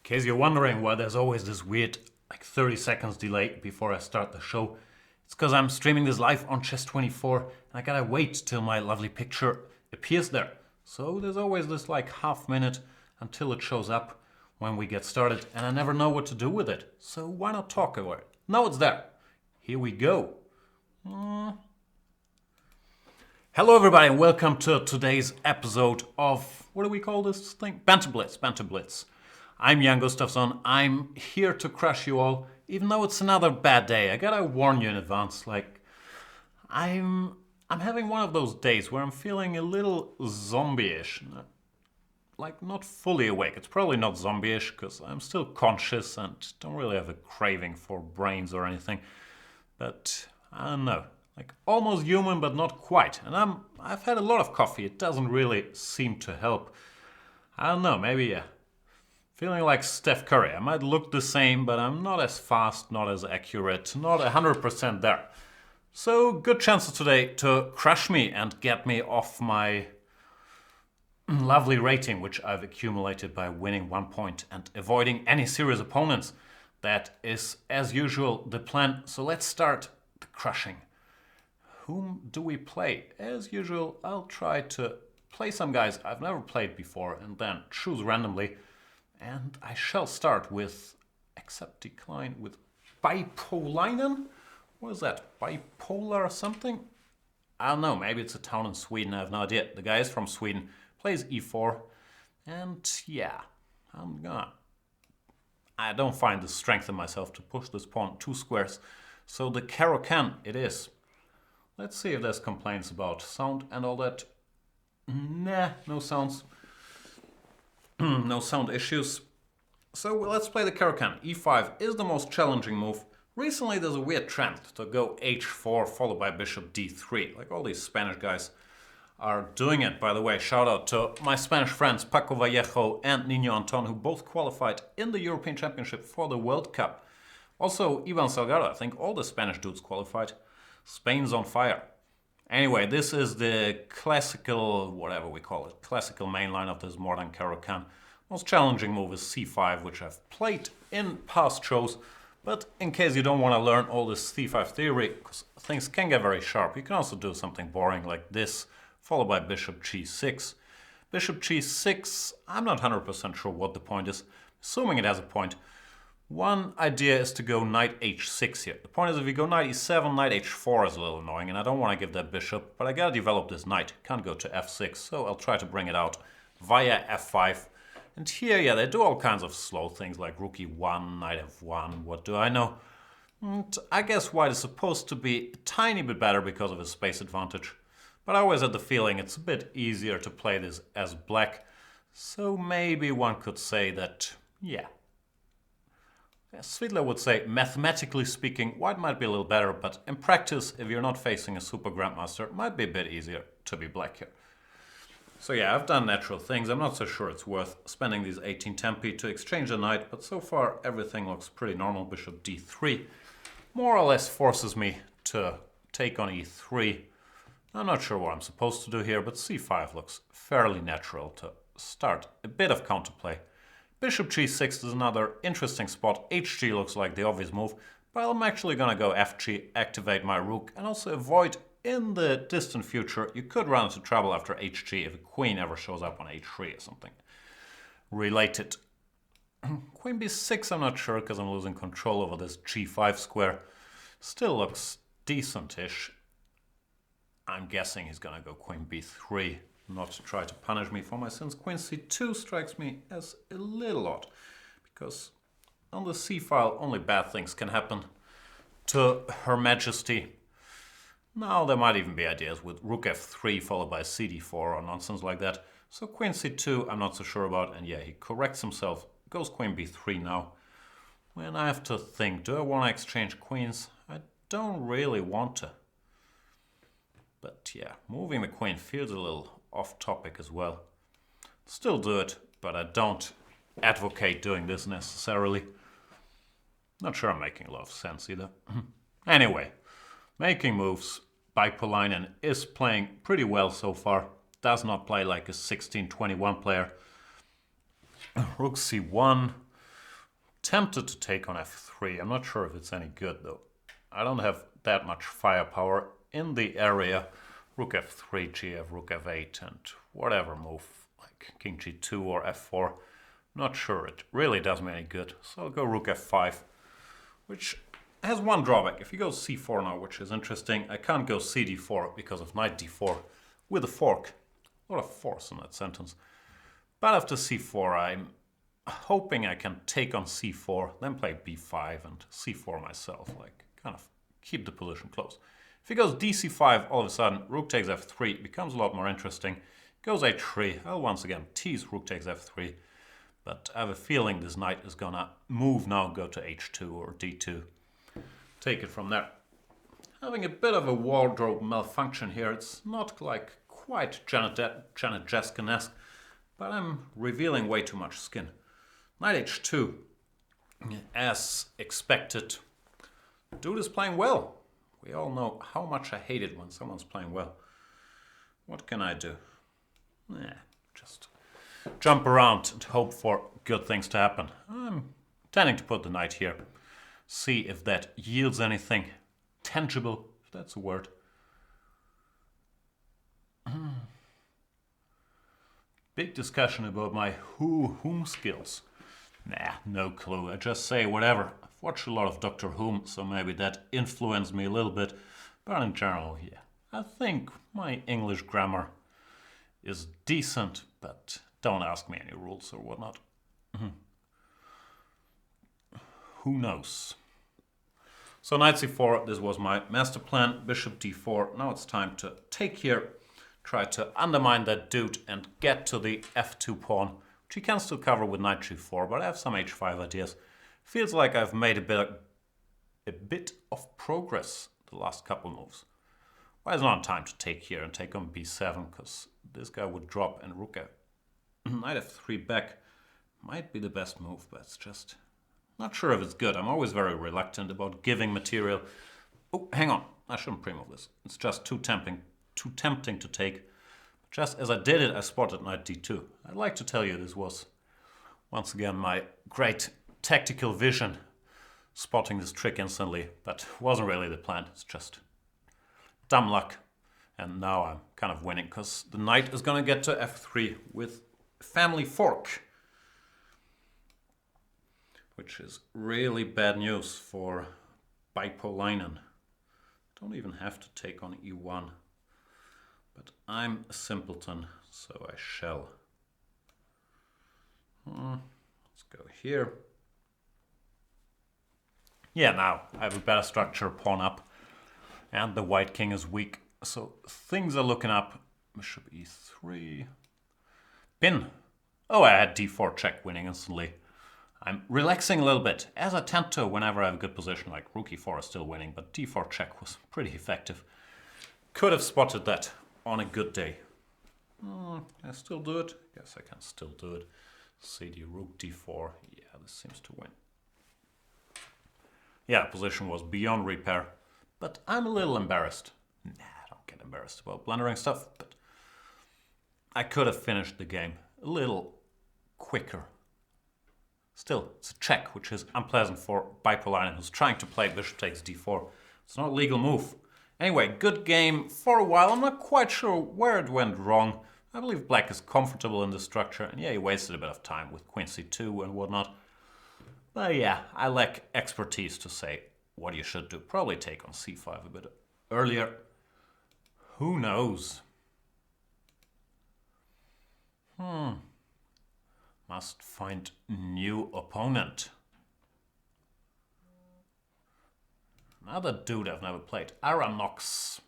case you're wondering why there's always this weird 30 seconds delay before I start the show, it's because I'm streaming this live on Chess24 and I gotta wait till my lovely picture appears there. So there's always this half minute until it shows up when we get started, and I never know what to do with it. So why not talk about it? Now it's there. Here we go. Hello everybody and welcome to today's episode of, what do we call this thing? Banter Blitz, Banter Blitz. I'm Jan Gustafsson. I'm here to crush you all, even though it's another bad day. I gotta warn you in advance, I'm having one of those days where I'm feeling a little zombie-ish. Not fully awake. It's probably not zombie-ish because I'm still conscious and don't really have a craving for brains or anything. But I don't know. Almost human, but not quite. And I've had a lot of coffee. It doesn't really seem to help. I don't know, maybe feeling like Steph Curry. I might look the same, but I'm not as fast, not as accurate, not 100% there. So good chances today to crush me and get me off my lovely rating, which I've accumulated by winning 1 point and avoiding any serious opponents. That is, as usual, the plan. So let's start the crushing. Whom do we play? As usual, I'll try to play some guys I've never played before and then choose randomly. And I shall start with, accept decline, with Bipolinen? What is that? Bipolar or something? I don't know, maybe it's a town in Sweden, I have no idea. The guy is from Sweden, plays e4, and yeah, I don't find the strength in myself to push this pawn 2 squares. So the Caro-Kann it is. Let's see if there's complaints about sound and all that. Nah, no sounds. No sound issues. So let's play the Caro-Kann. e5 is the most challenging move. Recently there's a weird trend to go h4 followed by bishop d3. All these Spanish guys are doing it. By the way, shout out to my Spanish friends Paco Vallejo and Niño Anton, who both qualified in the European Championship for the World Cup. Also Ivan Salgado, I think all the Spanish dudes qualified. Spain's on fire. Anyway, this is the classical, whatever we call it, classical mainline of this modern Caro-Kann. Most challenging move is c5, which I've played in past shows. But in case you don't want to learn all this c5 theory, because things can get very sharp, you can also do something boring like this, followed by bishop g6. Bishop g6, I'm not 100% sure what the point is, assuming it has a point. One idea is to go knight h6 here. The point is if you go knight e7, knight h4 is a little annoying, and I don't want to give that bishop, but I gotta develop this knight. Can't go to f6, so I'll try to bring it out via f5. And here, yeah, they do all kinds of slow things like rook e1, knight f1, what do I know? And I guess white is supposed to be a tiny bit better because of his space advantage. But I always had the feeling it's a bit easier to play this as black. So maybe one could say that, yeah. As Svidler would say, mathematically speaking, white might be a little better, but in practice, if you're not facing a super grandmaster, it might be a bit easier to be black here. So yeah, I've done natural things. I'm not so sure it's worth spending these 18 tempi to exchange a knight, but so far everything looks pretty normal. Bishop d3 more or less forces me to take on e3. I'm not sure what I'm supposed to do here, but c5 looks fairly natural to start a bit of counterplay. Bishop g6 is another interesting spot. hg looks like the obvious move, but I'm actually gonna go fg, activate my rook, and also avoid, in the distant future, you could run into trouble after hg if a queen ever shows up on h3 or something related. Queen b6 I'm not sure because I'm losing control over this g5 square. Still looks decent-ish. I'm guessing he's gonna go queen b3. Not to try to punish me for my sins. Queen c2 strikes me as a little odd, because on the c-file only bad things can happen to Her Majesty. Now there might even be ideas with rook f3 followed by cd4 or nonsense like that. So queen c2 I'm not so sure about, and yeah, he corrects himself, goes queen b3 now. When I have to think, do I want to exchange queens? I don't really want to. But yeah, moving the queen feels a little off topic as well. Still do it, but I don't advocate doing this necessarily. Not sure I'm making a lot of sense either. Anyway, making moves. Bipolinen is playing pretty well so far. Does not play like a 16-21 player. Rook c1. tempted to take on f3. I'm not sure if it's any good though. I don't have that much firepower in the area. Rook f3, gf, rook f8, and whatever move, like king g2 or f4. Not sure it really does me any good. So I'll go rook f5, which has one drawback. If you go c4 now, which is interesting, I can't go cd4 because of knight d4 with a fork. A lot of force in that sentence. But after c4, I'm hoping I can take on c4, then play b5 and c4 myself, like kind of keep the position close. If he goes dc5, all of a sudden, rook takes f3, it becomes a lot more interesting. Goes h3, I'll once again tease rook takes f3, but I have a feeling this knight is gonna move now, go to h2 or d2. Take it from there. Having a bit of a wardrobe malfunction here. It's not like quite Janet Jeskin-esque, but I'm revealing way too much skin. Knight h2, as expected. Dude is playing well. We all know how much I hate it when someone's playing well. What can I do? Just jump around and hope for good things to happen. I'm tending to put the knight here. See if that yields anything tangible, if that's a word. Big discussion about my whom skills. Nah, no clue. I just say whatever. I've watched a lot of Doctor Who, so maybe that influenced me a little bit. But in general, yeah. I think my English grammar is decent, but don't ask me any rules or whatnot. Who knows? So knight c4, this was my master plan. Bishop d4. Now it's time to take here. Try to undermine that dude and get to the f2 pawn, which you can still cover with knight g4, but I have some h5 ideas. Feels like I've made a bit of progress the last couple moves. Why is it not time to take here and take on b7, because this guy would drop and rook knight f3 back might be the best move, but it's just not sure if it's good. I'm always very reluctant about giving material. Oh, hang on. I shouldn't pre-move this. It's just too tempting to take. Just as I did it, I spotted knight d2. I'd like to tell you this was, once again, my great tactical vision, spotting this trick instantly, but wasn't really the plan. It's just dumb luck. And now I'm kind of winning, because the knight is going to get to f3 with family fork, which is really bad news for Bipan. Don't even have to take on e1. But I'm a simpleton, so I shall. Let's go here. Yeah, now I have a better structure, pawn up, and the white king is weak, so things are looking up. Bishop e3. Pin. Oh, I had d4 check, winning instantly. I'm relaxing a little bit, as I tend to whenever I have a good position, like rook e4 is still winning, but d4 check was pretty effective. Could have spotted that on a good day. Can I still do it? Yes, I can still do it. cd rook d4. Yeah, this seems to win. Yeah, position was beyond repair, but I'm a little embarrassed. Nah, I don't get embarrassed about blundering stuff, but I could have finished the game a little quicker. Still, it's a check, which is unpleasant for Bipan, who's trying to play bishop takes d4. It's not a legal move. Anyway, good game for a while. I'm not quite sure where it went wrong. I believe black is comfortable in the structure, and yeah, he wasted a bit of time with queen c2 and whatnot. But yeah, I lack expertise to say what you should do. Probably take on c5 a bit earlier. Who knows? Must find new opponent. Another dude I've never played. Aronox.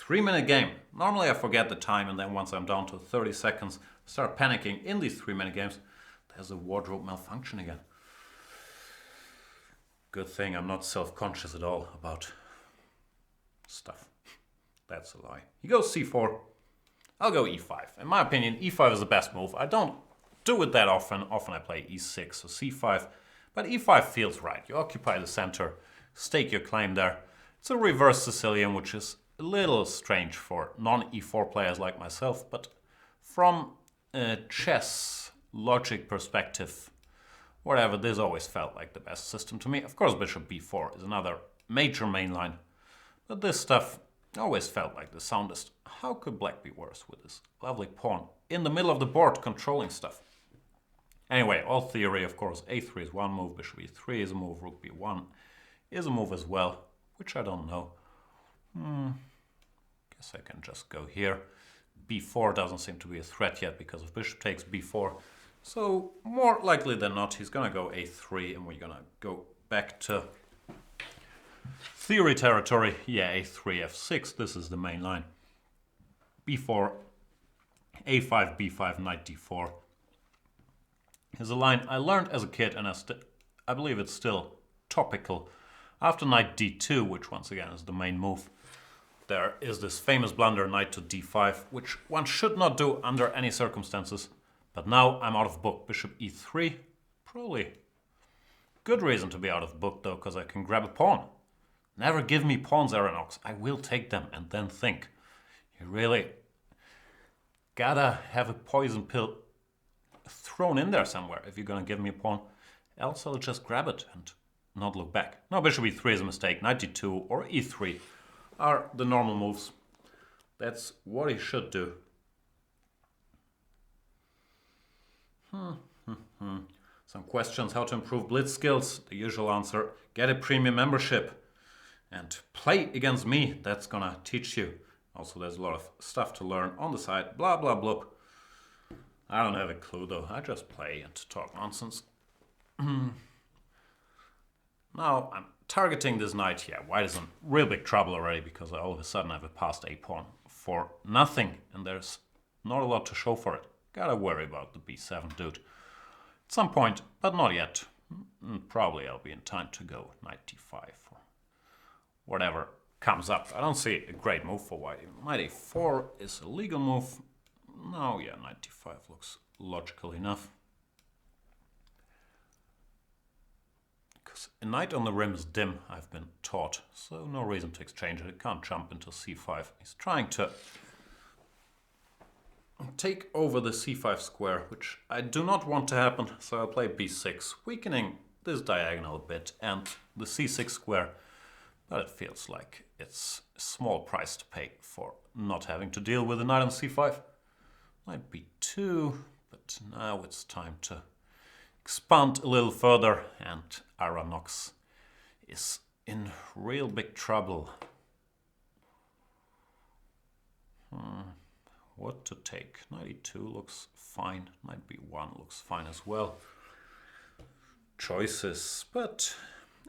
3-minute game. Normally I forget the time, and then once I'm down to 30 seconds, I start panicking. In these 3-minute games, there's a wardrobe malfunction again. Good thing I'm not self-conscious at all about stuff. That's a lie. He goes c4. I'll go e5. In my opinion, e5 is the best move. I don't do it that often. Often I play e6 or c5. But e5 feels right. You occupy the center, stake your claim there. It's a reverse Sicilian, which is a little strange for non-e4 players like myself. But from a chess logic perspective, whatever, this always felt like the best system to me. Of course, bishop b4 is another major main line, but this stuff always felt like the soundest. How could black be worse with this lovely pawn in the middle of the board controlling stuff? Anyway, all theory, of course, a3 is one move, bishop e3 is a move, rook b1 is a move as well, which I don't know. Guess I can just go here. b4 doesn't seem to be a threat yet because if bishop takes b4. So more likely than not, he's gonna go a3 and we're gonna go back to theory territory. Yeah, a3, f6, this is the main line. b4, a5, b5, knight d4 is a line I learned as a kid, and I believe it's still topical. After knight d2, which once again is the main move, there is this famous blunder, knight to d5, which one should not do under any circumstances. But now I'm out of book. Bishop e3, probably good reason to be out of book though, because I can grab a pawn. Never give me pawns, Aronox. I will take them and then think. You really gotta have a poison pill thrown in there somewhere if you're gonna give me a pawn. Else I'll just grab it and not look back. No, bishop e3 is a mistake. Knight d2 or e3 are the normal moves. That's what he should do. Some questions: how to improve blitz skills. The usual answer: get a premium membership and play against me. That's gonna teach you. Also, there's a lot of stuff to learn on the side. Blah blah blah. I don't have a clue though. I just play and talk nonsense. Now I'm targeting this knight here. White is in real big trouble already because I all of a sudden have a passed a pawn for nothing, and there's not a lot to show for it. Gotta worry about the b7 dude at some point, but not yet. Probably I'll be in time to go knight d5 or whatever comes up. I don't see a great move for white. Knight a4 is a legal move. No, yeah, knight d5 looks logical enough. Because a knight on the rim is dim, I've been taught, so no reason to exchange it. It can't jump into c5. He's trying to take over the c5 square, which I do not want to happen, so I'll play b6, weakening this diagonal a bit and the c6 square, but it feels like it's a small price to pay for not having to deal with the knight on c5. Knight b2, but now it's time to expand a little further, and Aronox is in real big trouble. What to take? Knight e2 looks fine. Knight b1 looks fine as well. Choices, but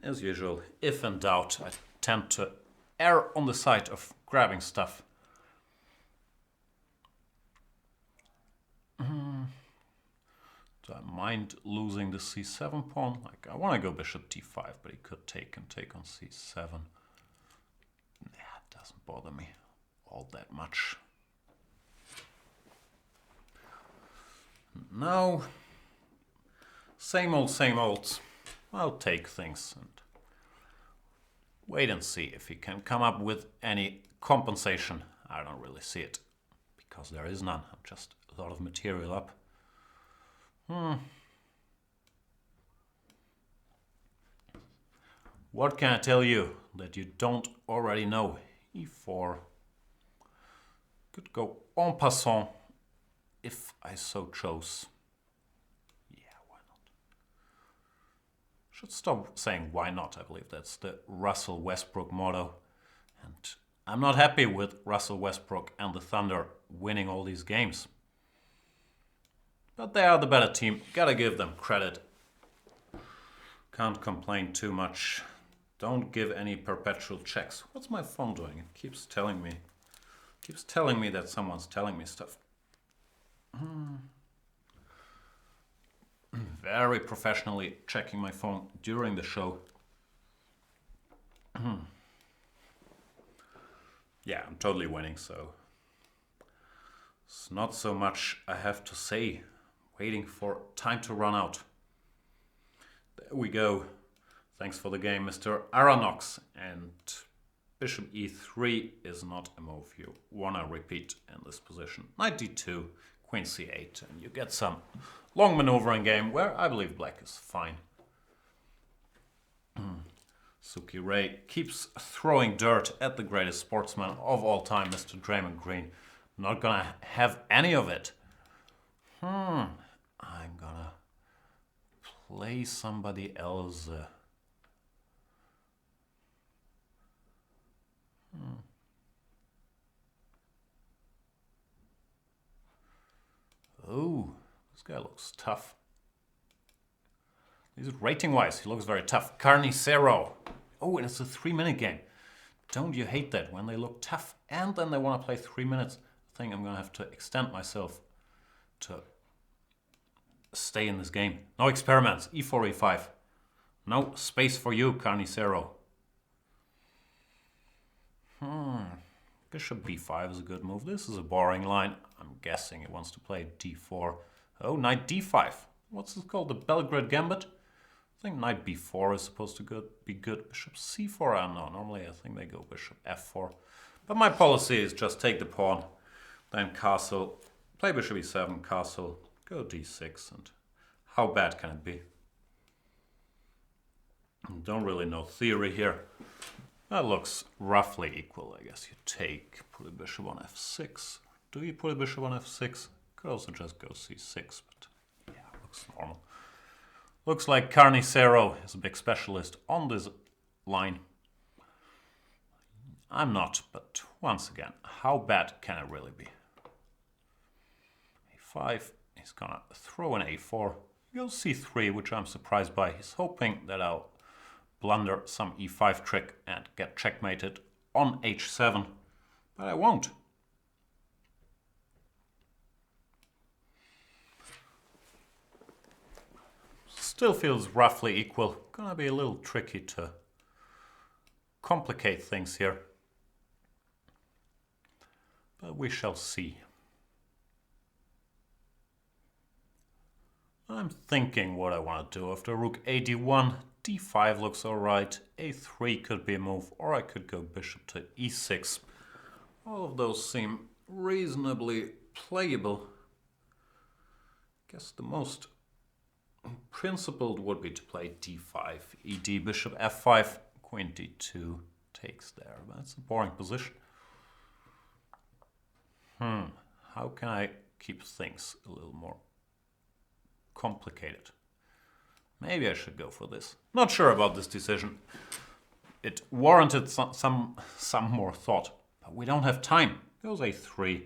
as usual, if in doubt, I tend to err on the side of grabbing stuff. Do I mind losing the c7 pawn? Like, I want to go bishop d5, but he could take and take on c7. Nah, it doesn't bother me all that much. Now, same old, same old. I'll take things and wait and see if he can come up with any compensation. I don't really see it, because there is none. Just a lot of material up. What can I tell you that you don't already know? e4. Could go en passant if I so chose. Yeah, why not? Should stop saying why not. I believe that's the Russell Westbrook motto. And I'm not happy with Russell Westbrook and the Thunder winning all these games. But they are the better team. Gotta give them credit. Can't complain too much. Don't give any perpetual checks. What's my phone doing? It keeps telling me. Keeps telling me that someone's telling me stuff. Very professionally checking my phone during the show. Yeah, I'm totally winning, so it's not so much I have to say. Waiting for time to run out. There we go. Thanks for the game, Mr. Aronox. And bishop e3 is not a move you wanna repeat in this position. Knight d2, queen c8, and you get some long maneuvering game where I believe black is fine. Suki Ray keeps throwing dirt at the greatest sportsman of all time, Mr. Draymond Green. Not gonna have any of it. I'm gonna play somebody else. Oh, this guy looks tough. Is it rating-wise? He looks very tough. Carneo. Oh, and it's a 3-minute game. Don't you hate that when they look tough and then they want to play 3 minutes? I think I'm going to have to extend myself to stay in this game. No experiments. E4, E5. No space for you, Carneo. Bishop b5 is a good move. This is a boring line. I'm guessing it wants to play d4. Oh, knight d5. What's this called? The Belgrade Gambit? I think knight b4 is supposed to be good. Bishop c4, I don't know. Normally I think they go bishop f4. But my policy is just take the pawn, then castle, play bishop e7, castle, go d6, and how bad can it be? Don't really know theory here. That looks roughly equal. I guess you take, put a bishop on f6. Do you put a bishop on f6? Could also just go c6, but yeah, looks normal. Looks like Carneo is a big specialist on this line. I'm not, but once again, how bad can it really be? a5, he's gonna throw an a4. He goes c3, which I'm surprised by. He's hoping that I'll blunder some e5 trick and get checkmated on h7, but I won't. Still feels roughly equal. Gonna be a little tricky to complicate things here, but we shall see. I'm thinking what I want to do. After rook ad1, d5 looks alright, a3 could be a move, or I could go bishop to e6. All of those seem reasonably playable. Guess the most principled would be to play d5, ed, bishop f5, queen d2 takes there. That's a boring position. How can I keep things a little more complicated? Maybe I should go for this. Not sure about this decision. It warranted some more thought, but we don't have time. Goes a3.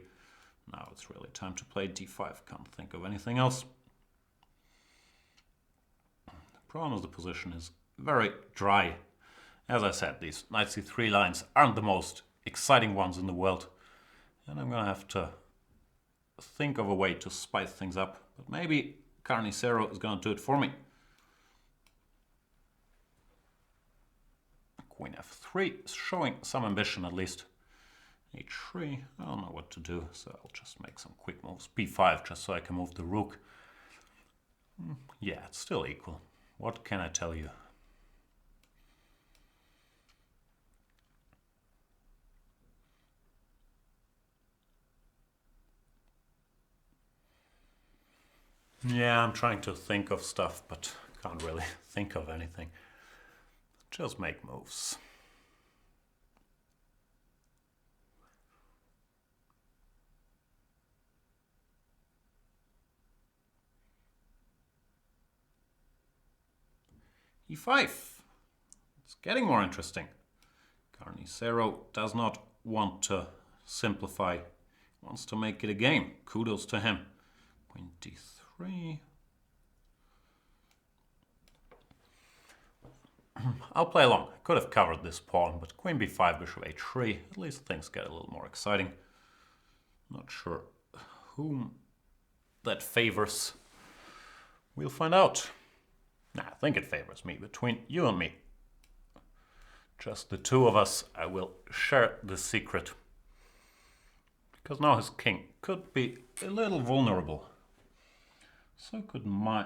Now it's really time to play d5. Can't think of anything else. The problem is the position is very dry. As I said, these knight c3 lines aren't the most exciting ones in the world, and I'm gonna have to think of a way to spice things up. But maybe Carneo is gonna do it for me. Queen f3 is showing some ambition at least. h3, I don't know what to do, so I'll just make some quick moves. b5 just so I can move the rook. Yeah, it's still equal. What can I tell you? Yeah, I'm trying to think of stuff, but can't really think of anything. Just make moves. e5. It's getting more interesting. Carneo does not want to simplify. He wants to make it a game. Kudos to him. Queen d3. I'll play along. I could have covered this pawn, but queen b5, bishop h3. At least things get a little more exciting. Not sure whom that favors. We'll find out. Nah, I think it favors me. Between you and me, just the two of us, I will share the secret. Because now his king could be a little vulnerable. So could my...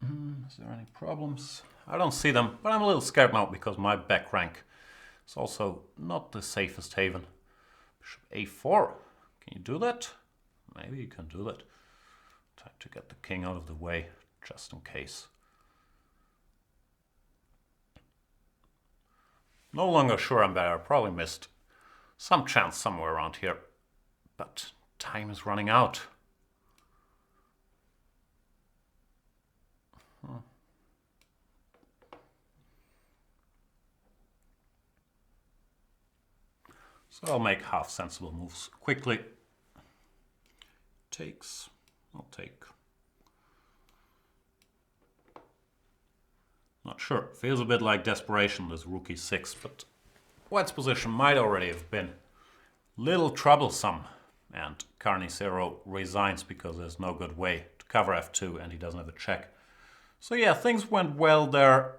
Is there any problems? I don't see them, but I'm a little scared now because my back rank is also not the safest haven. Bishop a4. Can you do that? Maybe you can do that. Time to get the king out of the way, just in case. No longer sure I'm better. Probably missed some chance somewhere around here. But time is running out. So I'll make half sensible moves quickly. Takes. I'll take. Not sure. Feels a bit like desperation, this rook e6, but white's position might already have been little troublesome. And Carneo resigns because there's no good way to cover f2 and he doesn't have a check. So yeah, things went well there.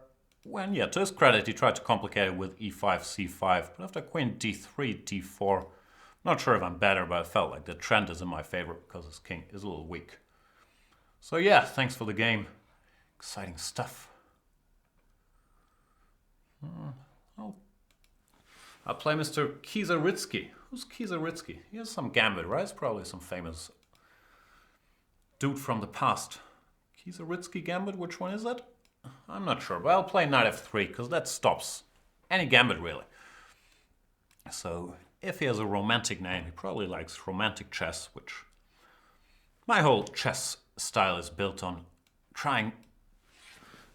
When, yeah, to his credit, he tried to complicate it with e5, c5. But after queen d3, d4, not sure if I'm better, but I felt like the trend is in my favor because his king is a little weak. So yeah, thanks for the game. Exciting stuff. I'll play Mr. Kieseritzky. Who's Kieseritzky? He has some gambit, right? It's probably some famous dude from the past. Kieseritzky gambit, which one is that? I'm not sure, but I'll play knight f3 because that stops any gambit really. So if he has a romantic name, he probably likes romantic chess, which my whole chess style is built on trying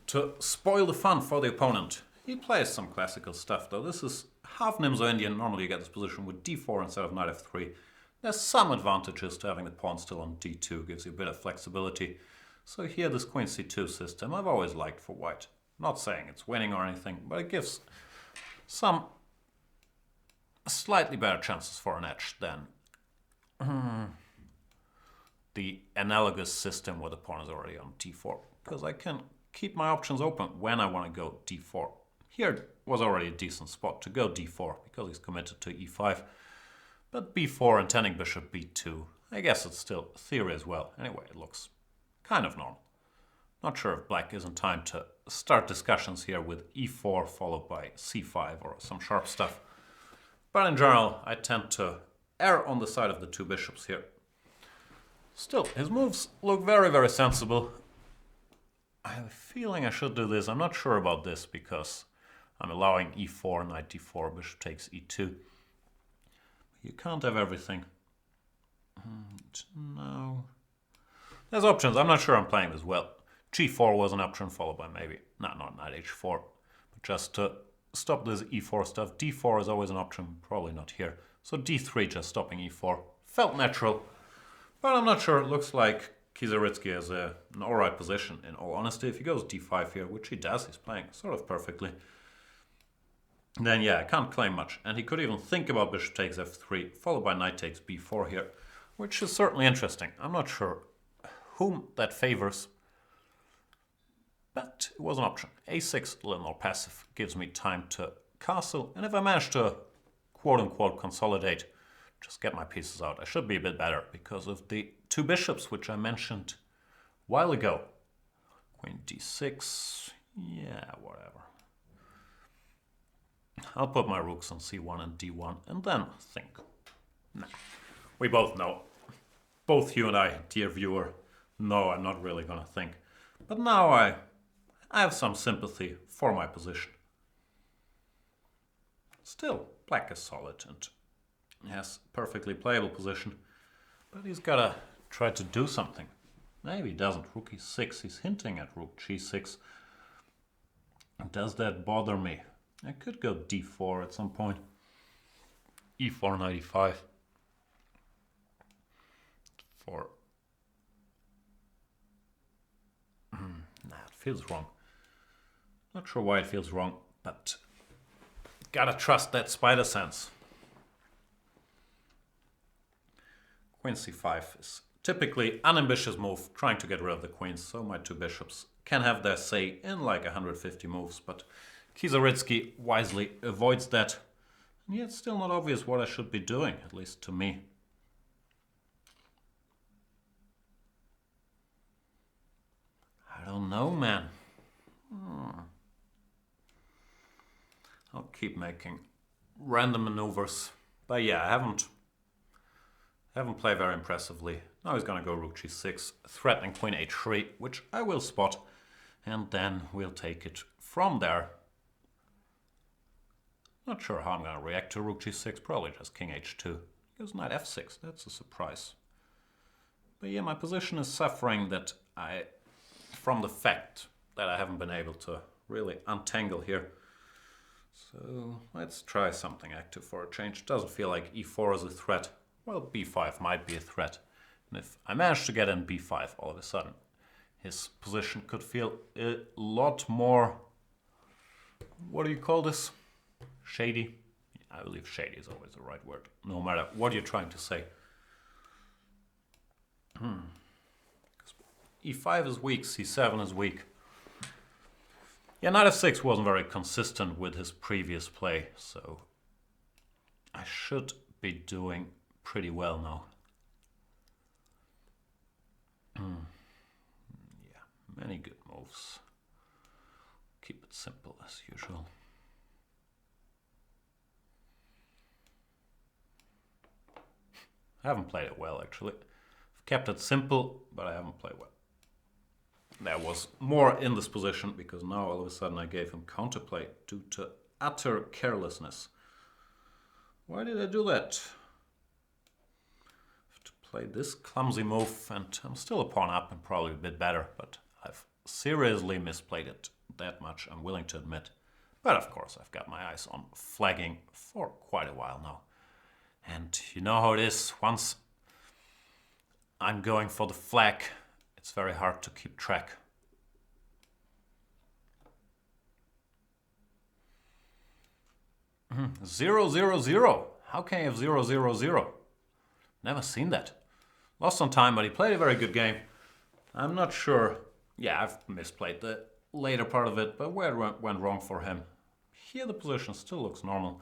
to spoil the fun for the opponent. He plays some classical stuff though. This is half Nimzo Indian. Normally you get this position with d4 instead of knight f3. There's some advantages to having the pawn still on d2, gives you a bit of flexibility. So here, this queen c2 system I've always liked for white. Not saying it's winning or anything, but it gives some slightly better chances for an edge than the analogous system where the pawn is already on d4. Because I can keep my options open when I want to go d4. Here was already a decent spot to go d4 because he's committed to e5. But b4 intending bishop b2, I guess it's still theory as well. Anyway, it looks kind of normal. Not sure if black is in time to start discussions here with e4 followed by c5 or some sharp stuff. But in general, I tend to err on the side of the two bishops here. Still, his moves look very, very sensible. I have a feeling I should do this. I'm not sure about this because I'm allowing e4, knight d4, bishop takes e2. You can't have everything. No. There's options. I'm not sure I'm playing this well. g4 was an option followed by maybe, not knight h4. But just to stop this e4 stuff, d4 is always an option, probably not here. So d3 just stopping e4. Felt natural, but I'm not sure. It looks like Kieseritzky has an alright position in all honesty. If he goes d5 here, which he does, he's playing sort of perfectly. Then yeah, I can't claim much. And he could even think about bishop takes f3, followed by knight takes b4 here, which is certainly interesting. I'm not sure whom that favors, but it was an option. a6, a little more passive, gives me time to castle, and if I manage to quote-unquote consolidate, just get my pieces out, I should be a bit better because of the two bishops which I mentioned a while ago. Queen d6, yeah, whatever. I'll put my rooks on c1 and d1 and then think. Nah, we both know. Both you and I, dear viewer, no, I'm not really gonna think. But now I have some sympathy for my position. Still, black is solid and has perfectly playable position. But he's gotta try to do something. Maybe he doesn't. Rook e6, he's hinting at rook g6. Does that bother me? I could go d4 at some point. e4, knight e5. For nah, it feels wrong. Not sure why it feels wrong, but gotta trust that spider sense. Queen c5 is typically unambitious move, trying to get rid of the queens, so my two bishops can have their say in like 150 moves, but Kieseritzky wisely avoids that. And yet it's still not obvious what I should be doing, at least to me. I don't know, man. I'll keep making random maneuvers. But yeah, I haven't Haven't played very impressively. Now he's gonna go rook g6, threatening queen h3, which I will spot, and then we'll take it from there. Not sure how I'm gonna react to rook g6, probably just king h2. Goes knight f6, that's a surprise. But yeah, my position is suffering from the fact that I haven't been able to really untangle here. So let's try something active for a change. Doesn't feel like e4 is a threat. Well, b5 might be a threat. And if I manage to get in b5 all of a sudden, his position could feel a lot more, what do you call this? Shady? I believe shady is always the right word, no matter what you're trying to say. e5 is weak, c7 is weak. Yeah, knight f6 wasn't very consistent with his previous play, so I should be doing pretty well now. Yeah, many good moves. Keep it simple as usual. I haven't played it well, actually. I've kept it simple, but I haven't played well. There was more in this position, because now all of a sudden I gave him counterplay due to utter carelessness. Why did I do that? I have to play this clumsy move, and I'm still a pawn up and probably a bit better, but I've seriously misplayed it that much, I'm willing to admit. But of course I've got my eyes on flagging for quite a while now. And you know how it is, once I'm going for the flag, it's very hard to keep track. Zero, zero, zero. How can you have 0, 0, 0? Never seen that. Lost on time, but he played a very good game. I'm not sure. Yeah, I've misplayed the later part of it, but where it went wrong for him. Here the position still looks normal.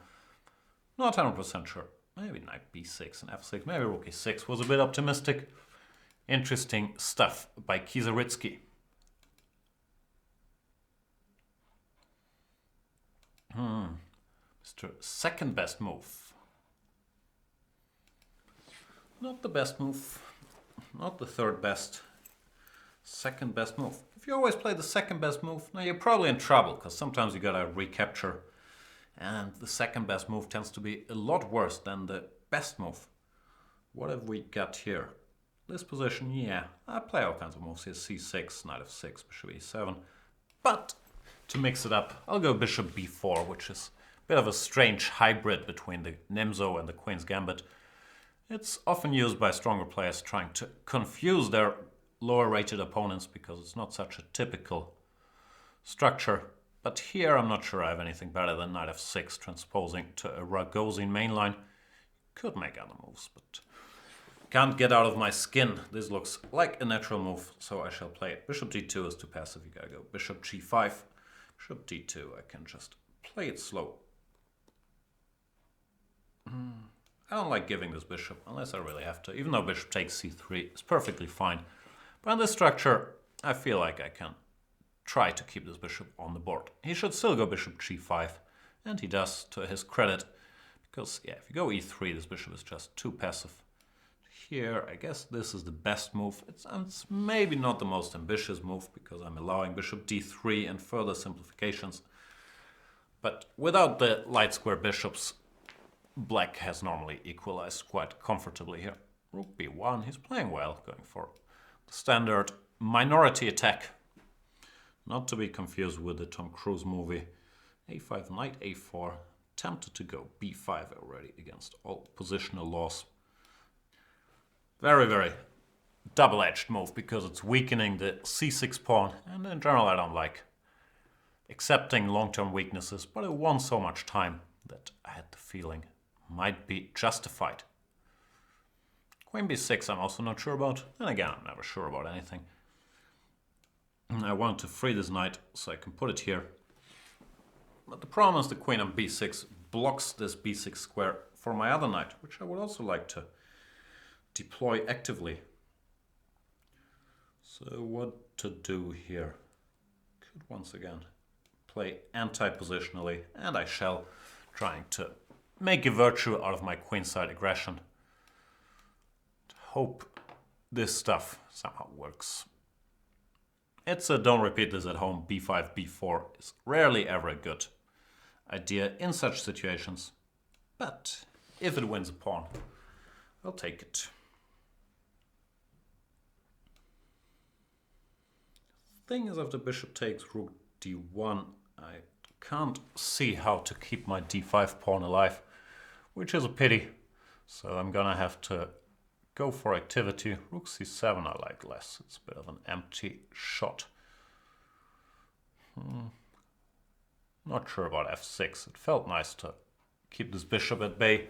Not 100% sure. Maybe knight b6 and f6. Maybe rook e6 was a bit optimistic. Interesting stuff by Kieseritzky. Mr. Second best move. Not the best move. Not the third best. Second best move. If you always play the second best move, now you're probably in trouble, because sometimes you gotta recapture. And the second best move tends to be a lot worse than the best move. What have we got here? This position, yeah, I play all kinds of moves here. c6, knight f6, bishop e7. But to mix it up, I'll go bishop b4, which is a bit of a strange hybrid between the Nimzo and the Queen's Gambit. It's often used by stronger players trying to confuse their lower rated opponents because it's not such a typical structure. But here I'm not sure I have anything better than knight f6 transposing to a Ragozin mainline. Could make other moves, but can't get out of my skin. This looks like a natural move, so I shall play it. Bishop d2 is too passive, you gotta go bishop g5. Bishop d2, I can just play it slow. I don't like giving this bishop unless I really have to, even though bishop takes c3 is perfectly fine. But in this structure, I feel like I can try to keep this bishop on the board. He should still go bishop g5, and he does, to his credit, because yeah, if you go e3, this bishop is just too passive. Here, I guess this is the best move. It's maybe not the most ambitious move, because I'm allowing bishop d3 and further simplifications. But without the light square bishops, black has normally equalized quite comfortably here. Rook b1, he's playing well, going for the standard minority attack. Not to be confused with the Tom Cruise movie. a5, knight a4, tempted to go b5 already against all positional laws. Very, very double-edged move, because it's weakening the c6 pawn, and in general I don't like accepting long-term weaknesses, but it won so much time that I had the feeling might be justified. Queen b6 I'm also not sure about, and again I'm never sure about anything. I want to free this knight so I can put it here. But the problem is the queen on b6 blocks this b6 square for my other knight, which I would also like to deploy actively. So what to do here? Could once again play anti-positionally, and I shall, trying to make a virtue out of my queenside aggression. hope this stuff somehow works. It's a don't repeat this at home b5, b4 is rarely ever a good idea in such situations. But if it wins a pawn, I'll take it. Thing is, if the bishop takes rook d1, I can't see how to keep my d5 pawn alive, which is a pity. So I'm gonna have to go for activity. Rook c7 I like less. It's a bit of an empty shot. Not sure about f6. It felt nice to keep this bishop at bay.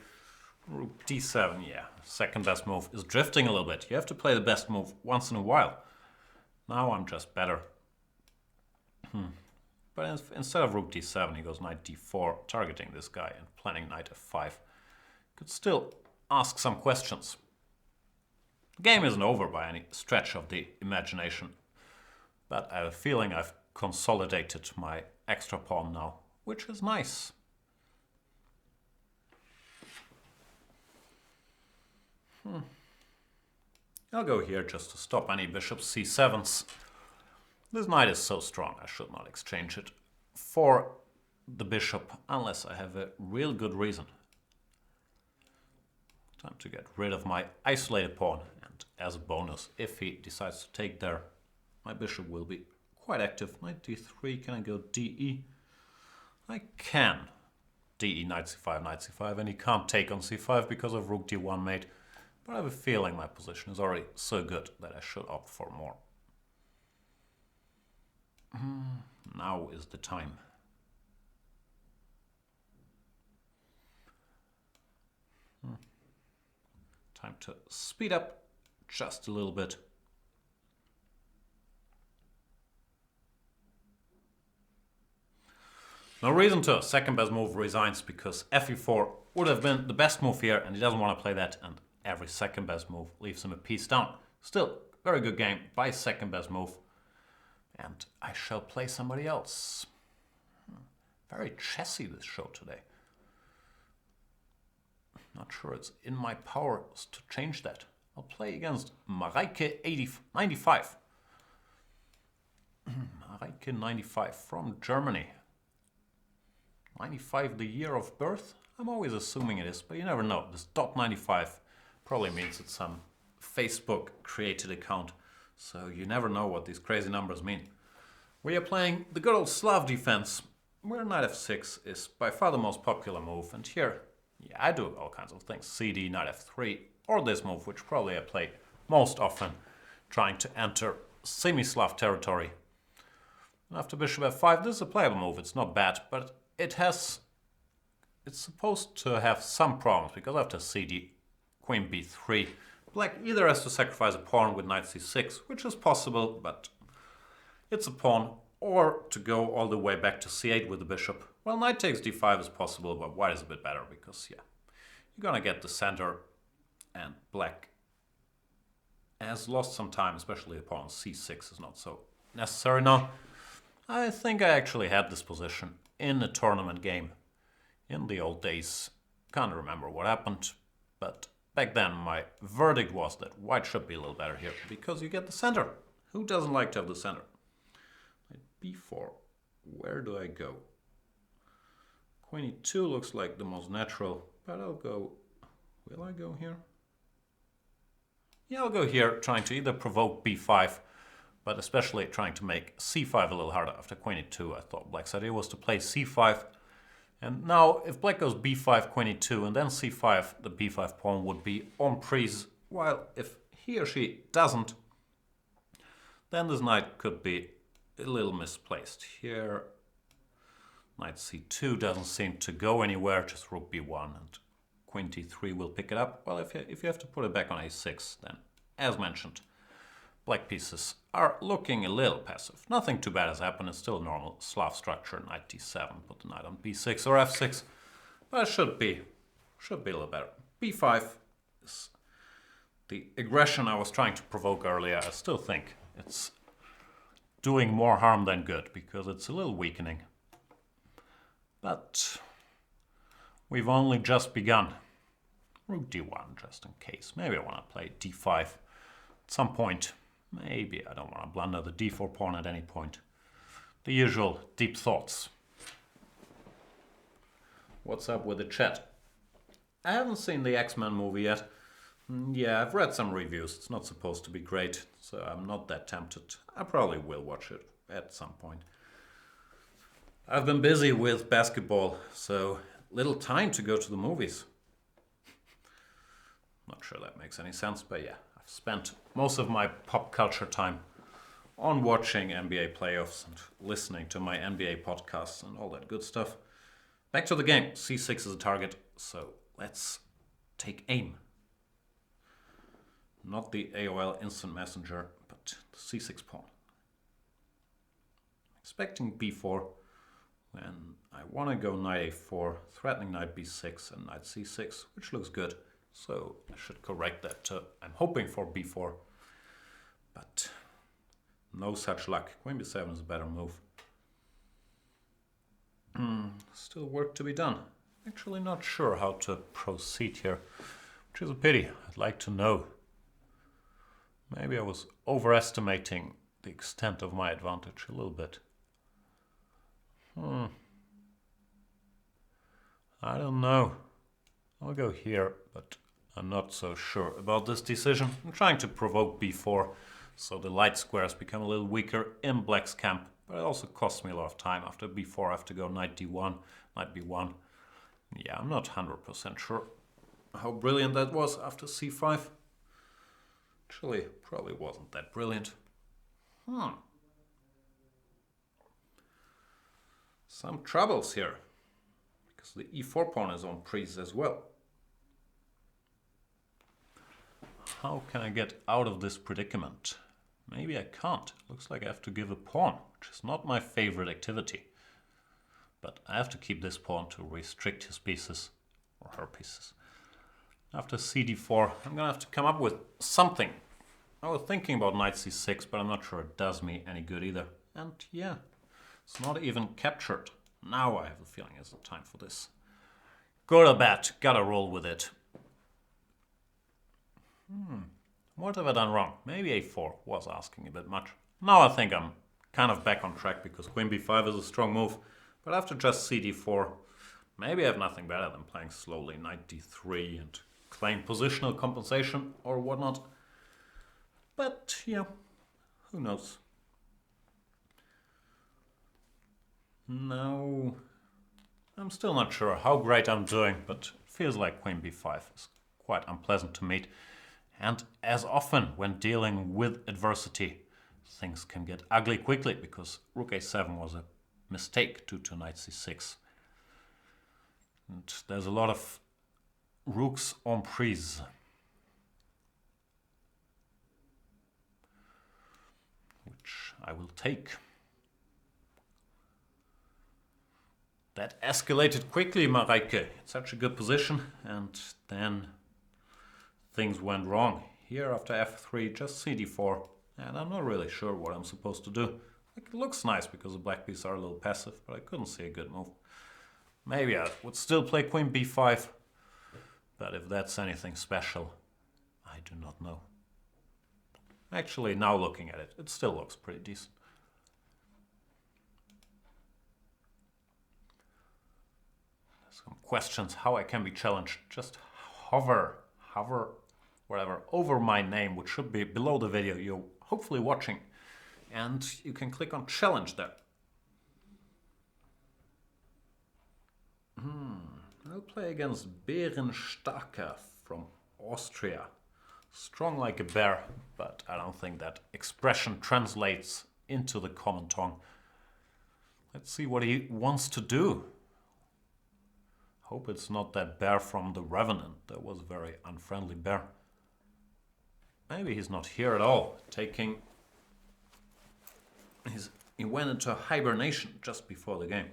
Rook d7, yeah. Second best move is drifting a little bit. You have to play the best move once in a while. Now I'm just better. But instead of rook d7, he goes knight d4, targeting this guy and planning knight f5. Could still ask some questions. The game isn't over by any stretch of the imagination, but I have a feeling I've consolidated my extra pawn now, which is nice. I'll go here just to stop any bishop c7s. This knight is so strong, I should not exchange it for the bishop unless I have a real good reason. Time to get rid of my isolated pawn, and as a bonus, if he decides to take there, my bishop will be quite active. Knight d3, can I go de? I can. De, knight c5, and he can't take on c5 because of rook d1 mate. But I have a feeling my position is already so good that I should opt for more. Now is the time. Time to speed up just a little bit. No reason to second best move resigns because fe4 would have been the best move here and he doesn't want to play that, and every second best move leaves him a piece down. Still, very good game by second best move. And I shall play somebody else. Very chessy this show today. Not sure it's in my power to change that. I'll play against Mareike 95. Mareike 95 from Germany. 95 the year of birth? I'm always assuming it is, but you never know. This .95 probably means it's some Facebook created account. So you never know what these crazy numbers mean. We are playing the good old Slav defense, where knight f6 is by far the most popular move. And here, yeah, I do all kinds of things. CD, knight f3, or this move, which probably I play most often, trying to enter semi-Slav territory. And after bishop f5, this is a playable move. It's not bad, but it's supposed to have some problems, because after CD, queen b3, black either has to sacrifice a pawn with knight c6, which is possible, but it's a pawn, or to go all the way back to c8 with the bishop. Well, knight takes d5 is possible, but white is a bit better because, yeah, you're gonna get the center, and black has lost some time, especially the pawn c6 is not so necessary now. I think I actually had this position in a tournament game in the old days. Can't remember what happened, but back then my verdict was that white should be a little better here because you get the center. Who doesn't like to have the center? b4, where do I go? Queen e2 looks like the most natural, but I'll go, will I go here? Yeah, I'll go here, trying to either provoke b5, but especially trying to make c5 a little harder. After queen e2, I thought black's idea was to play c5. And now, if black goes b5, queen e2, and then c5, the b5 pawn would be en prise. While if he or she doesn't, then this knight could be a little misplaced. Here, knight c2 doesn't seem to go anywhere, just rook b1, and queen d3 will pick it up. Well, if you have to put it back on a6, then, as mentioned, black pieces are looking a little passive. Nothing too bad has happened. It's still a normal Slav structure. Knight d7, put the knight on b6 or f6. But it should be a little better. b5 is the aggression I was trying to provoke earlier. I still think it's doing more harm than good because it's a little weakening. But we've only just begun. rook d1 just in case. Maybe I want to play d5 at some point. Maybe I don't want to blunder the d4 pawn at any point. The usual deep thoughts. What's up with the chat? I haven't seen the X-Men movie yet. Yeah, I've read some reviews. It's not supposed to be great, so I'm not that tempted. I probably will watch it at some point. I've been busy with basketball, so little time to go to the movies. Not sure that makes any sense, but yeah, I've spent most of my pop culture time on watching NBA playoffs and listening to my NBA podcasts and all that good stuff. Back to the game. c6 is a target, so let's take aim. Not the AOL instant messenger, but the c6 pawn. Expecting b4 when I want to go knight a4, threatening knight b6 and knight c6, which looks good. So I should correct that to I'm hoping for b4, but no such luck. Queen b7 is a better move. Still work to be done. Actually not sure how to proceed here, which is a pity. I'd like to know. Maybe I was overestimating the extent of my advantage a little bit. I don't know. I'll go here, but I'm not so sure about this decision. I'm trying to provoke b4, so the light squares become a little weaker in black's camp, but it also costs me a lot of time. After b4 I have to go knight d1, knight b1. Yeah, I'm not 100% sure how brilliant that was after c5. Actually, probably wasn't that brilliant. Some troubles here, because the e4 pawn is on prise as well. How can I get out of this predicament? Maybe I can't. Looks like I have to give a pawn, which is not my favorite activity. But I have to keep this pawn to restrict his pieces, or her pieces. After cd4, I'm gonna have to come up with something. I was thinking about knight c6, but I'm not sure it does me any good either. And yeah, it's not even captured. Now I have a feeling it's the time for this. Go to bed, gotta roll with it. What have I done wrong? Maybe a4 was asking a bit much. Now I think I'm kind of back on track because queen b5 is a strong move. But after just cd4, maybe I have nothing better than playing slowly knight d3 and claim positional compensation or whatnot. But yeah, who knows? No, I'm still not sure how great I'm doing, but it feels like queen b5 is quite unpleasant to meet. And as often when dealing with adversity, things can get ugly quickly because rook a7 was a mistake due to knight c6. And there's a lot of rooks en prise. Which I will take. That escalated quickly, Mareike. It's such a good position, and then things went wrong. Here after f3, just cd4, and I'm not really sure what I'm supposed to do. It looks nice because the black pieces are a little passive, but I couldn't see a good move. Maybe I would still play queen b5, but if that's anything special, I do not know. Actually, now looking at it, it still looks pretty decent. Some questions how I can be challenged. Just hover, whatever, over my name, which should be below the video you're hopefully watching. And you can click on challenge there. I'll play against Bärenstarker from Austria. Strong like a bear, but I don't think that expression translates into the common tongue. Let's see what he wants to do. Hope it's not that bear from the Revenant. That was a very unfriendly bear. Maybe he's not here at all, he went into hibernation just before the game.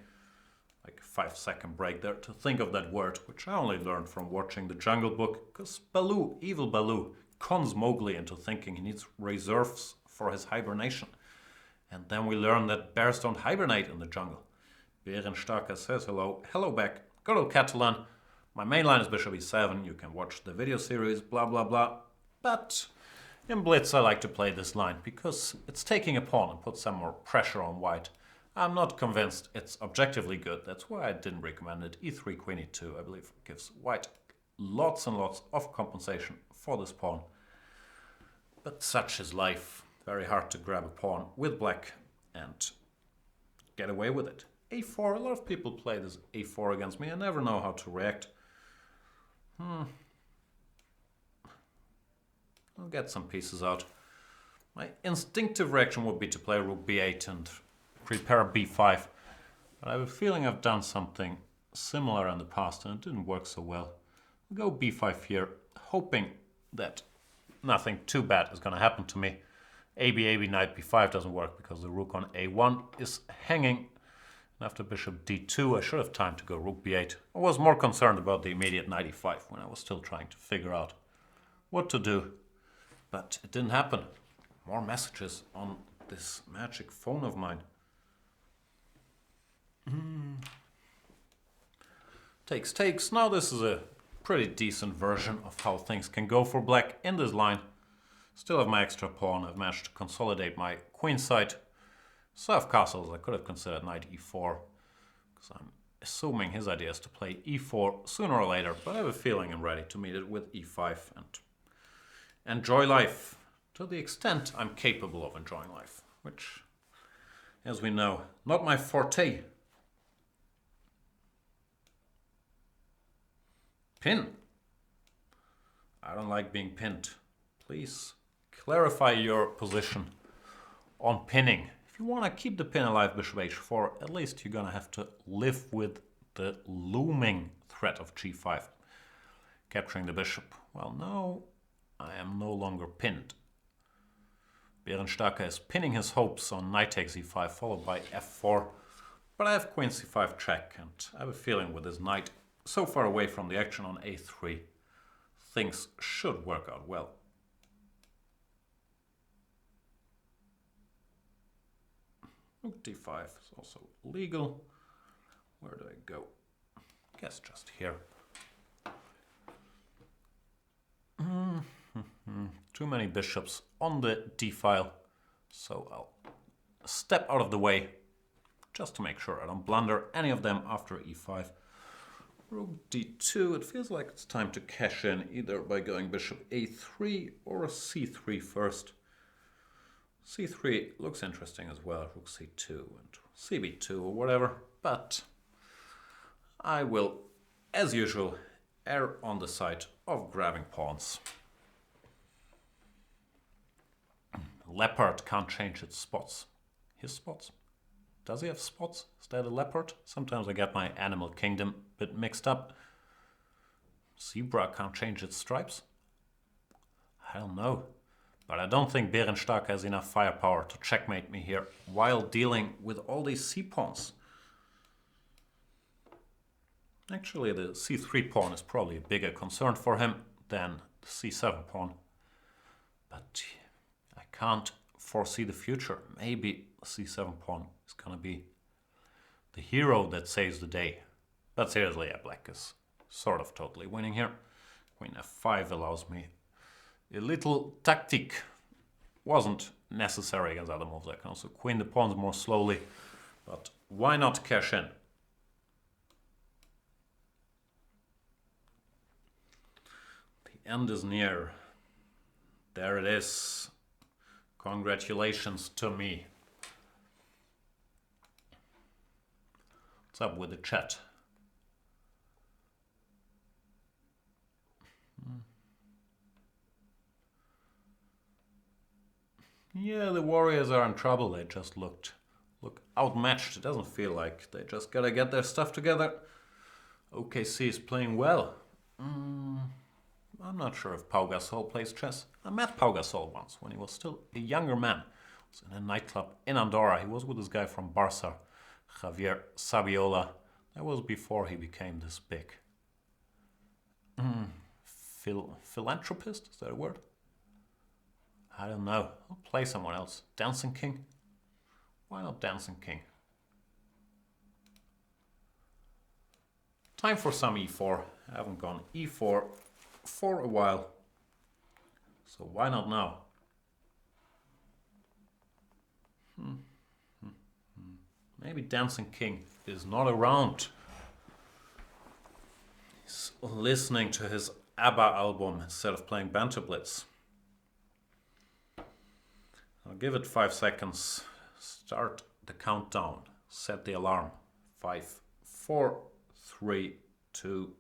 Like a 5-second break there to think of that word, which I only learned from watching the Jungle Book, because Baloo, evil Baloo, cons Mowgli into thinking he needs reserves for his hibernation. And then we learn that bears don't hibernate in the jungle. Bärenstarker says hello. Hello back. Good old Catalan. My main line is bishop e7. You can watch the video series, blah, blah, blah. But in Blitz, I like to play this line because it's taking a pawn and puts some more pressure on white. I'm not convinced it's objectively good. That's why I didn't recommend it. e3, queen e2, I believe, gives white lots and lots of compensation for this pawn. But such is life. Very hard to grab a pawn with black and get away with it. a4, a lot of people play this a4 against me. I never know how to react. I'll get some pieces out. My instinctive reaction would be to play rook b8 and prepare b5. But I have a feeling I've done something similar in the past and it didn't work so well. I'll go b5 here, hoping that nothing too bad is going to happen to me. AB, knight b5 doesn't work because the rook on a1 is hanging. And after bishop d2, I should have time to go rook b8. I was more concerned about the immediate knight e5 when I was still trying to figure out what to do. But it didn't happen. More messages on this magic phone of mine. Takes. Now this is a pretty decent version of how things can go for black in this line. Still have my extra pawn. I've managed to consolidate my queen side. So I have castles. I could have considered knight e4 because I'm assuming his idea is to play e4 sooner or later, but I have a feeling I'm ready to meet it with e5 and enjoy life to the extent I'm capable of enjoying life, which, as we know, not my forte. Pin. I don't like being pinned. Please clarify your position on pinning. If you want to keep the pin alive, bishop h4, at least you're going to have to live with the looming threat of g5. Capturing the bishop. Well, no, I am no longer pinned. Bärenstarker is pinning his hopes on knight takes e5, followed by f4. But I have queen c5 check, and I have a feeling with his knight so far away from the action on a3, things should work out well. Rook d5 is also legal. Where do I go? Guess just here. Too many bishops on the d file, so I'll step out of the way just to make sure I don't blunder any of them after e5. Rook d2, it feels like it's time to cash in either by going bishop a3 or c3 first. c3 looks interesting as well, rook c2 and cb2 or whatever, but I will, as usual, err on the side of grabbing pawns. Leopard can't change its spots. His spots? Does he have spots? Is that a leopard? Sometimes I get my animal kingdom a bit mixed up. Zebra can't change its stripes? I don't know. But I don't think Bärenstarker has enough firepower to checkmate me here while dealing with all these c-pawns. Actually, the c3 pawn is probably a bigger concern for him than the c7 pawn. But I can't foresee the future. Maybe the c7 pawn is going to be the hero that saves the day. But seriously, yeah, black is sort of totally winning here. Queen f5 allows me a little tactic. Wasn't necessary against other moves. I can also queen the pawns more slowly. But why not cash in? The end is near. There it is. Congratulations to me. What's up with the chat? Yeah, the Warriors are in trouble. They just look outmatched. It doesn't feel like they just gotta get their stuff together. OKC is playing well. I'm not sure if Pau Gasol plays chess. I met Pau Gasol once when he was still a younger man. He was in a nightclub in Andorra. He was with this guy from Barca, Javier Saviola. That was before he became this big. Philanthropist? Is that a word? I don't know. I'll play someone else. DancingKing? Why not DancingKing? Time for some e4. Haven't gone e4 for a while. So why not now? Maybe DancingKing is not around. He's listening to his ABBA album instead of playing Banter Blitz. I'll give it 5 seconds. Start the countdown. Set the alarm. 5, 4, 3, 2,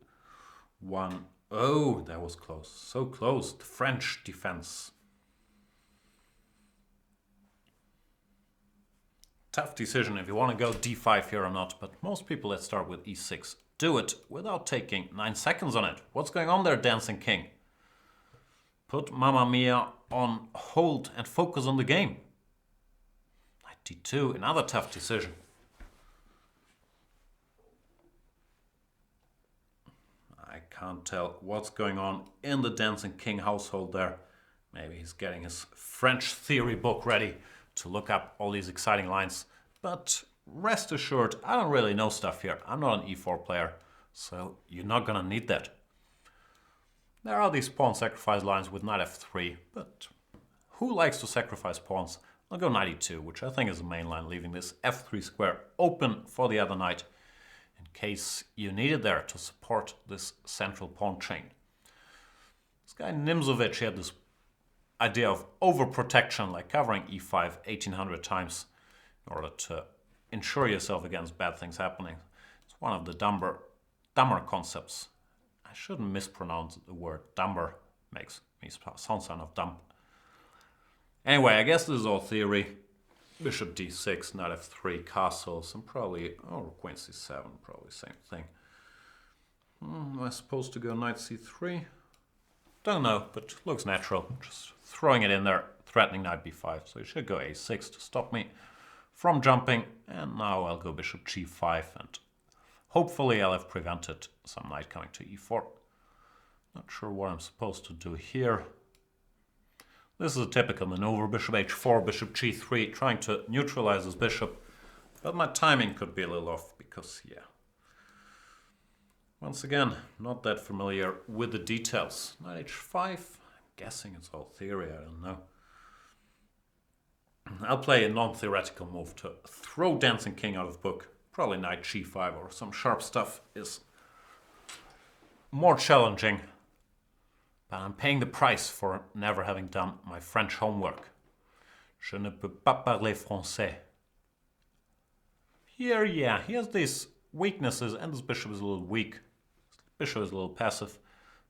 1. Oh, that was close. So close. The French defense. Tough decision if you want to go d5 here or not, but most people that start with e6 do it without taking 9 seconds on it. What's going on there, DancingKing? Put Mamma Mia on hold and focus on the game. Knight d2, another tough decision. I can't tell what's going on in the DancingKing household there. Maybe he's getting his French theory book ready to look up all these exciting lines. But rest assured, I don't really know stuff here. I'm not an e4 player, so you're not gonna need that. There are these pawn sacrifice lines with knight f3, but who likes to sacrifice pawns? I'll go knight e2, which I think is the main line, leaving this f3 square open for the other knight in case you need it there to support this central pawn chain. This guy Nimzovich had this idea of overprotection, like covering e5 1800 times in order to ensure yourself against bad things happening. It's one of the dumber concepts. I shouldn't mispronounce the word dumber. Makes me sound kind of dumb. Anyway, I guess this is all theory. Bishop d6, knight f3, castles, and probably, queen c7, probably same thing. Am I supposed to go knight c3? Don't know, but looks natural. Just throwing it in there, threatening knight b5. So you should go a6 to stop me from jumping. And now I'll go bishop g5, and hopefully I'll have prevented some knight coming to e4. Not sure what I'm supposed to do here. This is a typical maneuver, bishop h4, bishop g3, trying to neutralize this bishop. But my timing could be a little off because, yeah. Once again, not that familiar with the details. Knight h5, I'm guessing it's all theory, I don't know. I'll play a non-theoretical move to throw DancingKing out of book. Probably knight g5 or some sharp stuff is more challenging. But I'm paying the price for never having done my French homework. Je ne peux pas parler français. Here, yeah, he has these weaknesses, and this bishop is a little weak. Bishop is a little passive.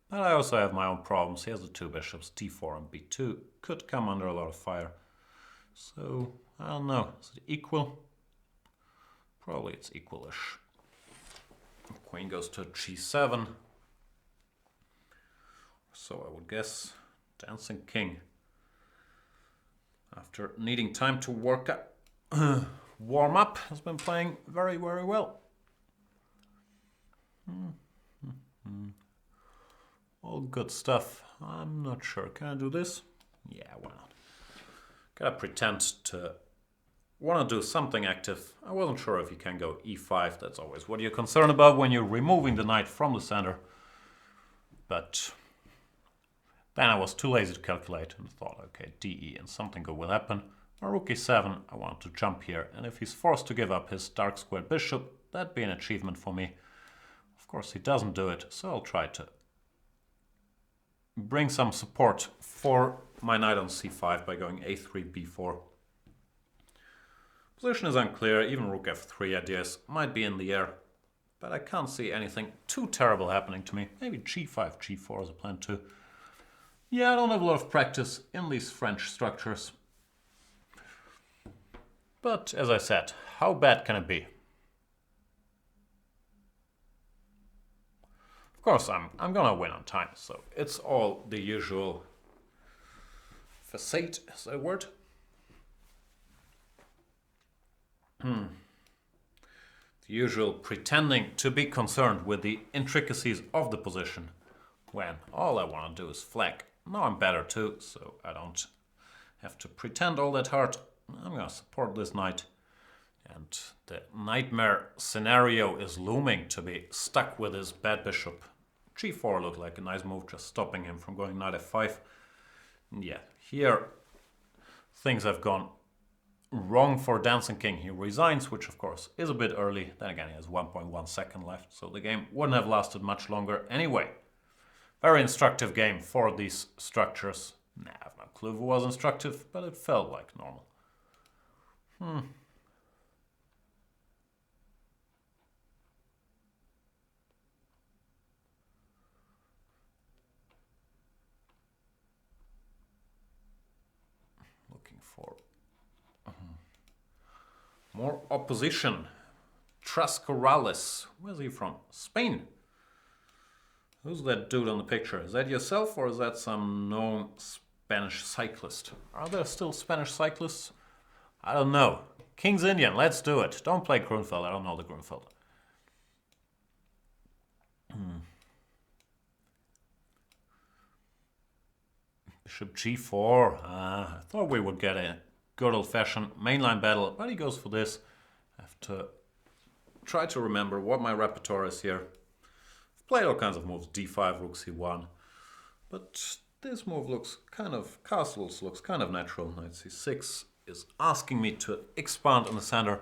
But I also have my own problems. He has the two bishops, d4 and b2. Could come under a lot of fire. So, I don't know. Is it equal? Probably it's equalish. Queen goes to g7. So I would guess DancingKing, after needing time to warm up, has been playing very, very well. All good stuff. I'm not sure. Can I do this? Yeah, why not? Gotta pretend to want to do something active. I wasn't sure if you can go e5. That's always what you're concerned about when you're removing the knight from the center. But then I was too lazy to calculate and thought, okay, DE and something good will happen. Or rook e7, I want to jump here. And if he's forced to give up his dark squared bishop, that'd be an achievement for me. Of course, he doesn't do it, so I'll try to bring some support for my knight on c5 by going a3, b4. Position is unclear, even rook f3 ideas might be in the air. But I can't see anything too terrible happening to me. Maybe g5, g4 is a plan too. Yeah, I don't have a lot of practice in these French structures. But as I said, how bad can it be? Of course, I'm gonna win on time, so it's all the usual facade, is that a word? The usual pretending to be concerned with the intricacies of the position, when all I want to do is flag. Now I'm better too, so I don't have to pretend all that hard. I'm going to support this knight. And the nightmare scenario is looming to be stuck with his bad bishop g4 looked like a nice move, just stopping him from going knight f5. Yeah, here things have gone wrong for DancingKing. He resigns, which of course is a bit early. Then again, he has 1.1 second left, so the game wouldn't have lasted much longer anyway. Very instructive game for these structures. Nah, I have no clue if it was instructive, but it felt like normal. Looking for more opposition. TrCorales. Where's he from? Spain. Who's that dude on the picture? Is that yourself or is that some known Spanish cyclist? Are there still Spanish cyclists? I don't know. King's Indian, let's do it. Don't play Grunfeld, I don't know the Grunfeld. Bishop g4. I thought we would get a good old-fashioned mainline battle, but he goes for this. I have to try to remember what my repertoire is here. I've played all kinds of moves, d5, rook c1, but this move looks kind of, castles looks kind of natural. Knight c6 is asking me to expand in the center.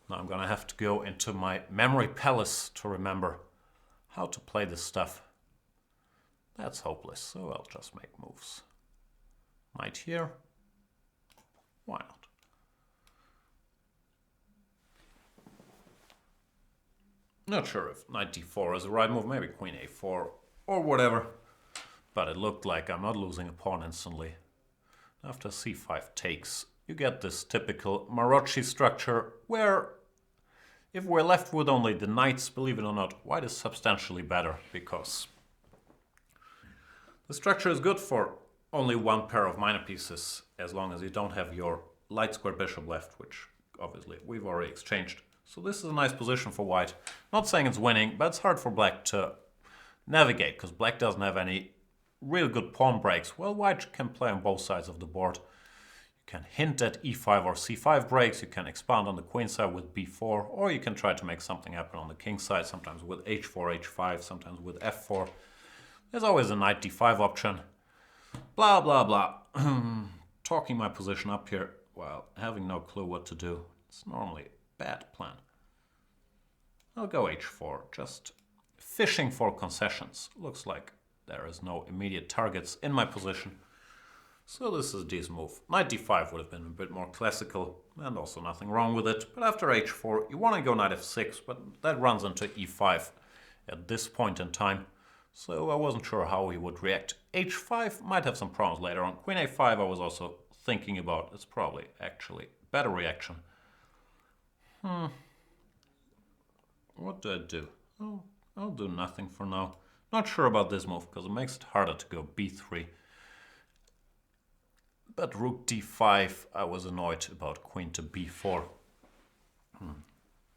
Now I'm gonna have to go into my memory palace to remember how to play this stuff. That's hopeless, so I'll just make moves. Knight here. Why not? Not sure if knight d4 is the right move, maybe queen a4 or whatever. But it looked like I'm not losing a pawn instantly. After c5 takes, you get this typical Marocci structure where if we're left with only the knights, believe it or not, white is substantially better because the structure is good for only one pair of minor pieces as long as you don't have your light square bishop left, which obviously we've already exchanged. So this is a nice position for white. Not saying it's winning, but it's hard for black to navigate because black doesn't have any real good pawn breaks. Well, white can play on both sides of the board. You can hint at e5 or c5 breaks, you can expand on the queen side with b4, or you can try to make something happen on the king side, sometimes with h4, h5, sometimes with f4. There's always a knight d5 option. Blah, blah, blah. Talking my position up here while having no clue what to do. It's normally a bad plan. I'll go h4, just fishing for concessions. Looks like there is no immediate targets in my position. So this is a decent move. Knight d5 would have been a bit more classical, and also nothing wrong with it. But after h4, you want to go knight f6, but that runs into e5 at this point in time. So I wasn't sure how he would react. h5 might have some problems later on. Queen a5 I was also thinking about. It's probably actually better reaction. What do I do? Oh, I'll do nothing for now. Not sure about this move because it makes it harder to go b3. But rook d5, I was annoyed about queen to b4.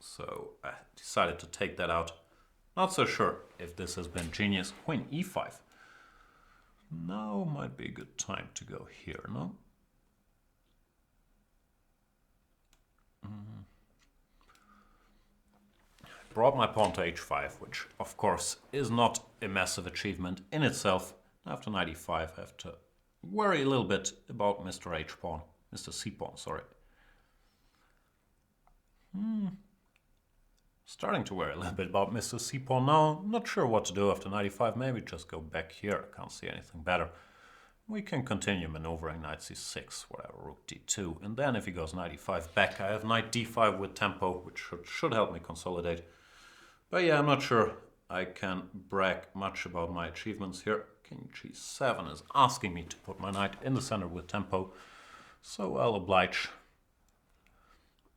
So I decided to take that out. Not so sure if this has been genius. Queen e5. Now might be a good time to go here, no? Brought my pawn to h5, which of course is not a massive achievement in itself. After knight e5 I have to worry a little bit about Mr. H pawn, Mr. C pawn, sorry. Starting to worry a little bit about Mr. C pawn now. Not sure what to do after knight e5. Maybe just go back here. I can't see anything better. We can continue maneuvering knight c6, whatever, rook d2. And then if he goes knight e5 back, I have knight d5 with tempo, which should help me consolidate. But yeah, I'm not sure I can brag much about my achievements here. King g7 is asking me to put my knight in the center with tempo, so I'll oblige.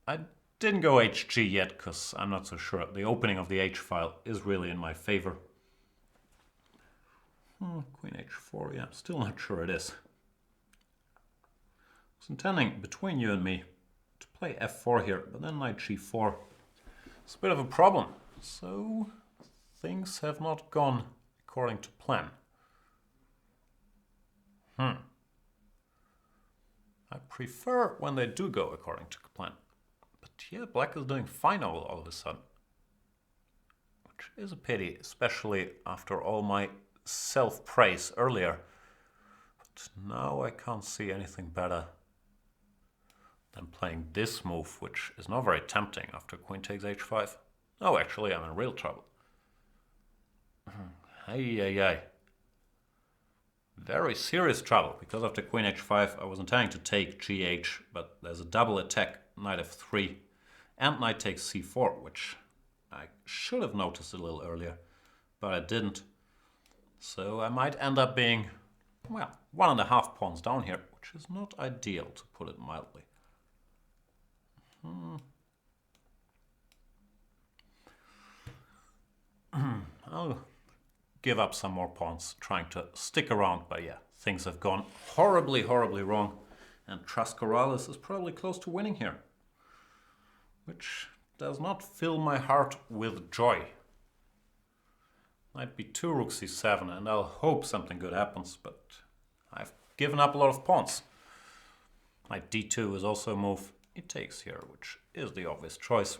I didn't go hg yet because I'm not so sure. The opening of the h file is really in my favor. Queen h4, yeah, I'm still not sure it is. I was intending, between you and me, to play f4 here, but then knight g4. It's a bit of a problem. So things have not gone according to plan. I prefer when they do go according to plan. But yeah, black is doing fine all of a sudden. which is a pity, especially after all my self-praise earlier. But now I can't see anything better than playing this move, which is not very tempting after queen takes h5. Oh, actually, I'm in real trouble. Hey. Very serious trouble, because after queen h5 I was intending to take gh, but there's a double attack, knight f3, and knight takes c4, which I should have noticed a little earlier, but I didn't. So I might end up being, well, 1.5 pawns down here, which is not ideal, to put it mildly. I'll give up some more pawns, trying to stick around, but yeah, things have gone horribly wrong, and TrCorales is probably close to winning here, which does not fill my heart with joy. Might be 2 rook c7, and I'll hope something good happens, but I've given up a lot of pawns. Knight d2 is also a move. It takes here, which is the obvious choice.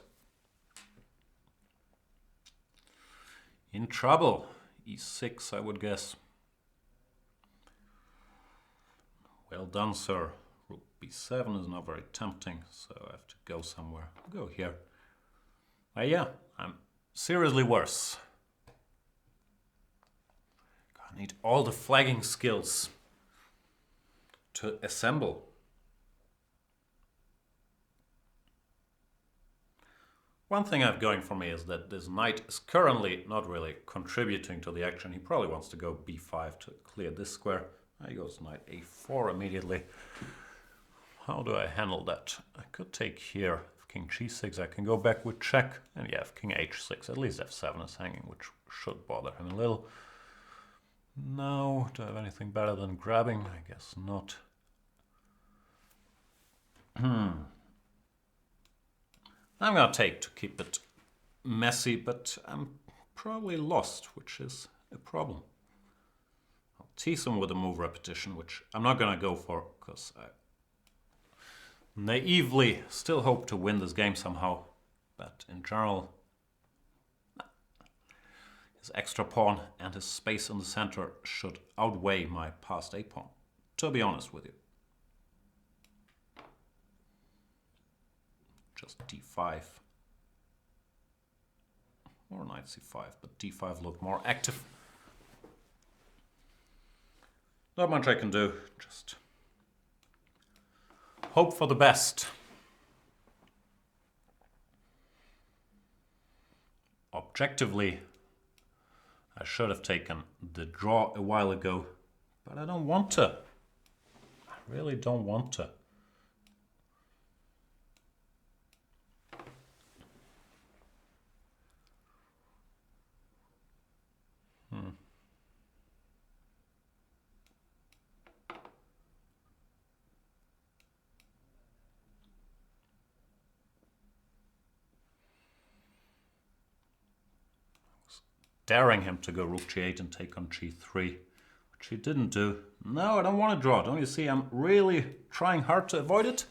In trouble. e6, I would guess. Well done, sir. Rook b7 is not very tempting, so I have to go somewhere. I'll go here. Yeah, I'm seriously worse. I need all the flagging skills to assemble. One thing I have going for me is that this knight is currently not really contributing to the action. He probably wants to go b5 to clear this square. He goes knight a4 immediately. How do I handle that? I could take here. If king g6, I can go back with check. And yeah, if king h6, at least f7 is hanging, which should bother him a little. Now, do I have anything better than grabbing? I guess not. I'm gonna take to keep it messy, but I'm probably lost, which is a problem. I'll tease him with a move repetition, which I'm not gonna go for, because I naively still hope to win this game somehow. But in general, his extra pawn and his space in the center should outweigh my past a pawn, to be honest with you. Just d5 or knight c5, but d5 looked more active. Not much I can do, just hope for the best. Objectively, I should have taken the draw a while ago, but I don't want to. I really don't want to. Daring him to go rook g8 and take on g3, which he didn't do. No, I don't want to draw. Don't you see I'm really trying hard to avoid it?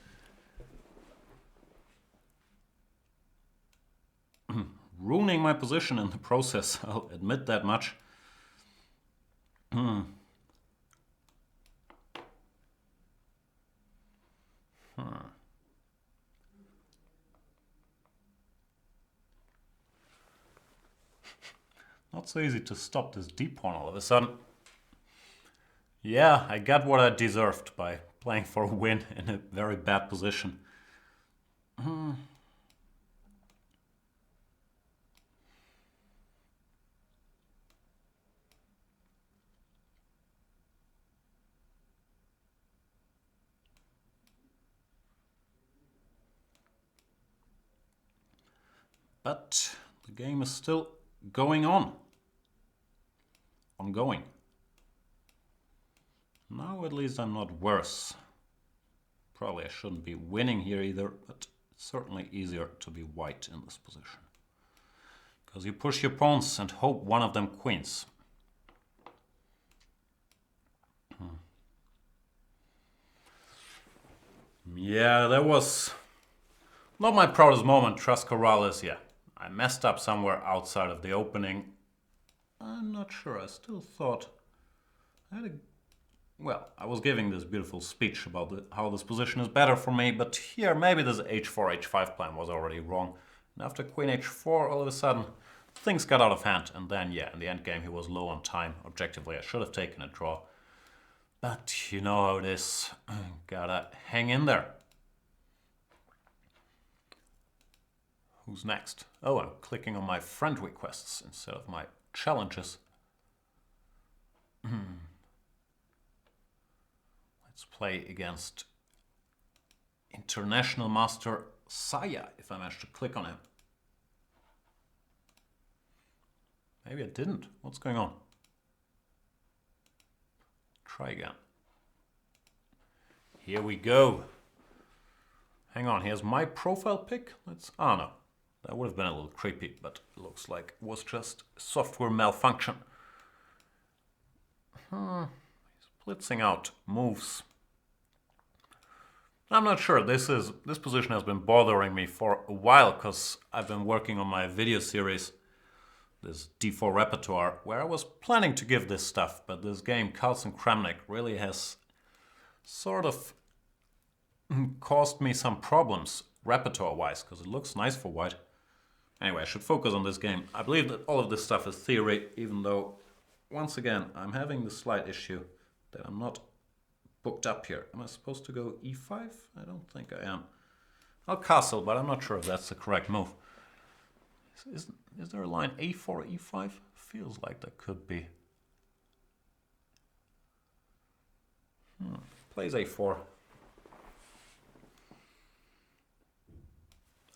Ruining my position in the process, I'll admit that much. Not so easy to stop this d-pawn all of a sudden. Yeah, I got what I deserved by playing for a win in a very bad position. But the game is still going on. Ongoing. Now at least I'm not worse. Probably I shouldn't be winning here either, but it's certainly easier to be white in this position. Because you push your pawns and hope one of them queens. Yeah, that was not my proudest moment. TrCorales, yeah. I messed up somewhere outside of the opening. I'm not sure. I still thought I had a... Well, I was giving this beautiful speech about how this position is better for me, but here maybe this h4, h5 plan was already wrong. And after queen h4, all of a sudden, things got out of hand. And then, yeah, in the endgame, he was low on time. Objectively, I should have taken a draw. But you know how it is. Gotta hang in there. Who's next? Oh, I'm clicking on my friend requests instead of my challenges. Let's play against International Master Saya, if I manage to click on him. Maybe I didn't. What's going on? Try again. Here we go. Hang on, here's my profile pic. Let's... Oh no, that would have been a little creepy, but it looks like it was just software malfunction. He's blitzing out moves. I'm not sure. This position has been bothering me for a while because I've been working on my video series, this D4 repertoire, where I was planning to give this stuff, but this game, Carlsen Kramnik, really has sort of caused me some problems repertoire-wise, because it looks nice for white. Anyway, I should focus on this game. I believe that all of this stuff is theory, even though, once again, I'm having the slight issue that I'm not booked up here. Am I supposed to go e5? I don't think I am. I'll castle, but I'm not sure if that's the correct move. Is there a line a4, e5? Feels like that could be. Plays a4.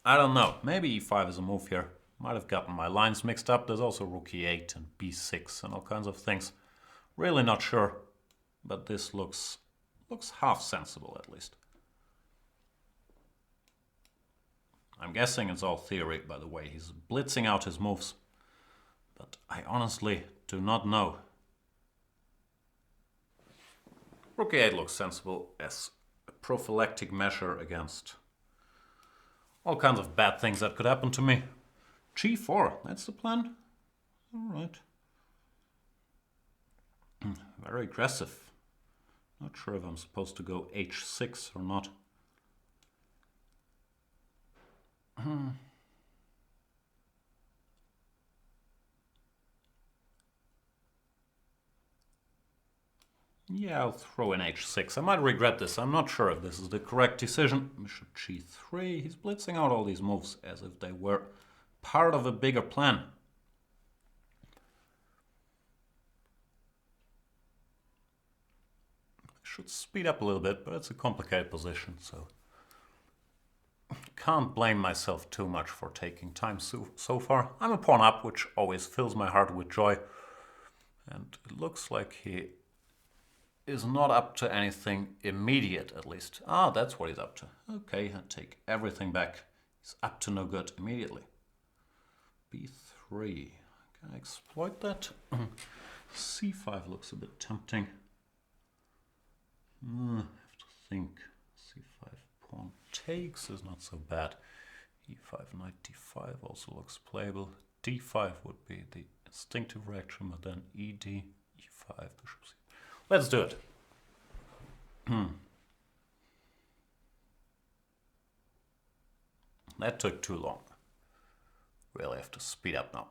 I don't know. Maybe e5 is a move here. Might have gotten my lines mixed up. There's also rook e8 and b6 and all kinds of things. Really not sure, but this looks half sensible at least. I'm guessing it's all theory, by the way. He's blitzing out his moves, but I honestly do not know. Rook e8 looks sensible as a prophylactic measure against all kinds of bad things that could happen to me. g4, that's the plan? Alright. Very aggressive. Not sure if I'm supposed to go h6 or not. Yeah, I'll throw in h6. I might regret this. I'm not sure if this is the correct decision. Bishop g3. He's blitzing out all these moves as if they were part of a bigger plan. I should speed up a little bit, but it's a complicated position, so can't blame myself too much for taking time so far. I'm a pawn up, which always fills my heart with joy. And it looks like he is not up to anything immediate, at least. Ah, that's what he's up to. Okay, I take everything back. He's up to no good immediately. b3. Can I exploit that? c5 looks a bit tempting. I have to think. c5 pawn takes is not so bad. e5 knight d5 also looks playable. d5 would be the instinctive reaction, but then ed, e5, bishop c. Let's do it. That took too long. Really have to speed up now.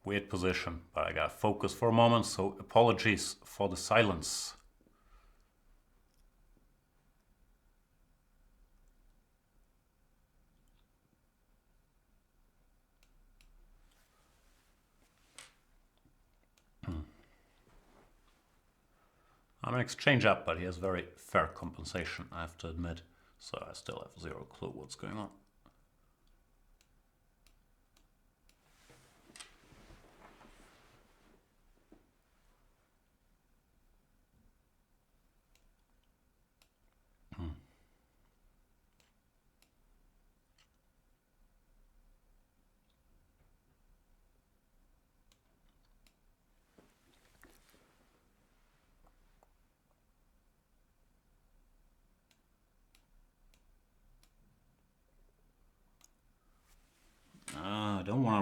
Weird position, but I gotta focus for a moment, so apologies for the silence. I'm an exchange up, but he has very fair compensation, I have to admit, so I still have zero clue what's going on.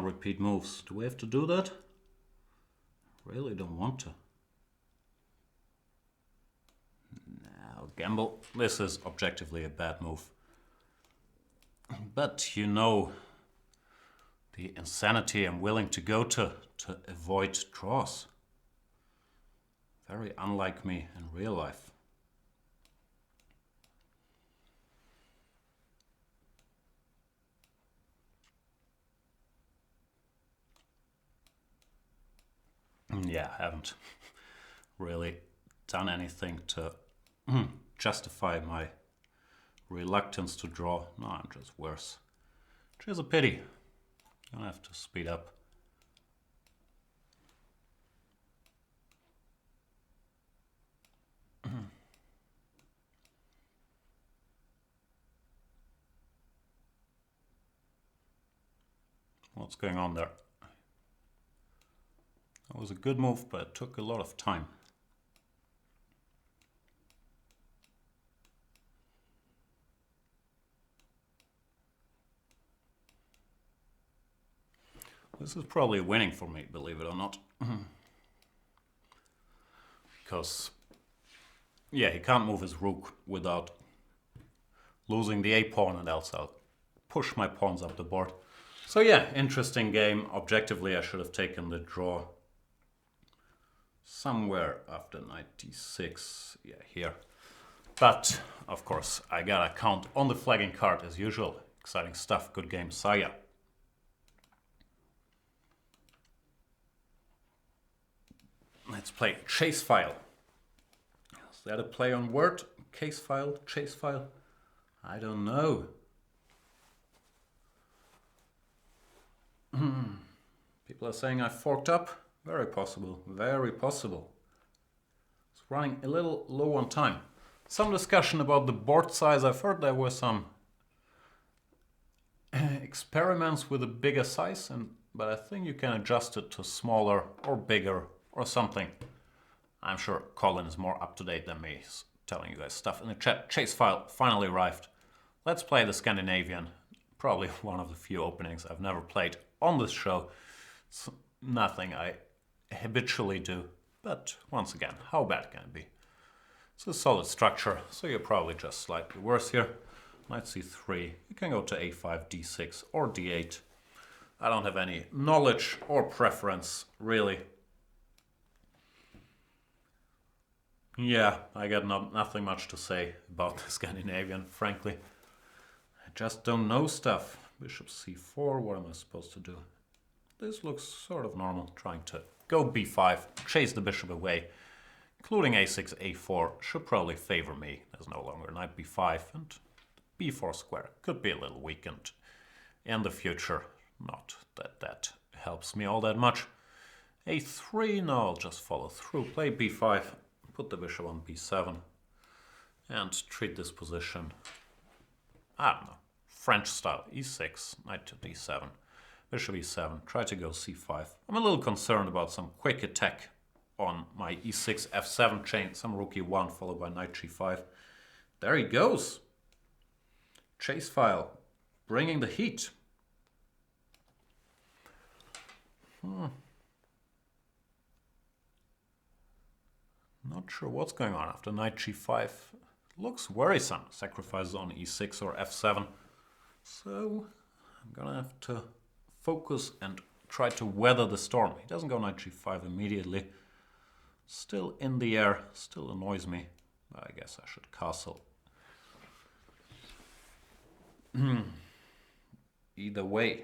can't repeat moves. Do we have to do that? Really don't want to. Now, gamble. This is objectively a bad move. But you know the insanity I'm willing to go to avoid draws. Very unlike me in real life. Yeah, I haven't really done anything to justify my reluctance to draw. No, I'm just worse. Which is a pity. You don't have to speed up. What's going on there? That was a good move, but it took a lot of time. This is probably winning for me, believe it or not. Because, yeah, he can't move his rook without losing the a-pawn, and else I'll push my pawns up the board. So yeah, interesting game. Objectively, I should have taken the draw somewhere after knight d6. Yeah, here. But, of course, I gotta count on the flagging card as usual. Exciting stuff. Good game, Saya. Let's play ChaseFile. Is that a play on word? CaseFile? ChaseFile? I don't know. People are saying I forked up. Very possible. Very possible. It's running a little low on time. Some discussion about the board size. I've heard there were some experiments with a bigger size, but I think you can adjust it to smaller or bigger or something. I'm sure Colin is more up to date than me. He's telling you guys stuff in the chat. ChaseFile finally arrived. Let's play the Scandinavian. Probably one of the few openings I've never played on this show. It's nothing I habitually do. But once again, how bad can it be? It's a solid structure, so you're probably just slightly worse here. Knight c3. You can go to a5, d6 or d8. I don't have any knowledge or preference, really. Yeah, I got nothing much to say about the Scandinavian, frankly. I just don't know stuff. Bishop c4, what am I supposed to do? This looks sort of normal, trying to go b5, chase the bishop away, including a6, a4 should probably favor me. There's no longer knight b5, and b4 square could be a little weakened in the future. Not that that helps me all that much. a3, no, I'll just follow through, play b5. Put the bishop on b7 and treat this position, I don't know, French style, e6, knight to d7, bishop e7, try to go c5. I'm a little concerned about some quick attack on my e6, f7 chain, some rook e1 followed by knight g5. There he goes. ChaseFile, bringing the heat. Not sure what's going on after knight g5. Looks worrisome. Sacrifices on e6 or f7. So I'm gonna have to focus and try to weather the storm. He doesn't go knight g5 immediately. Still in the air. Still annoys me. I guess I should castle. Either way.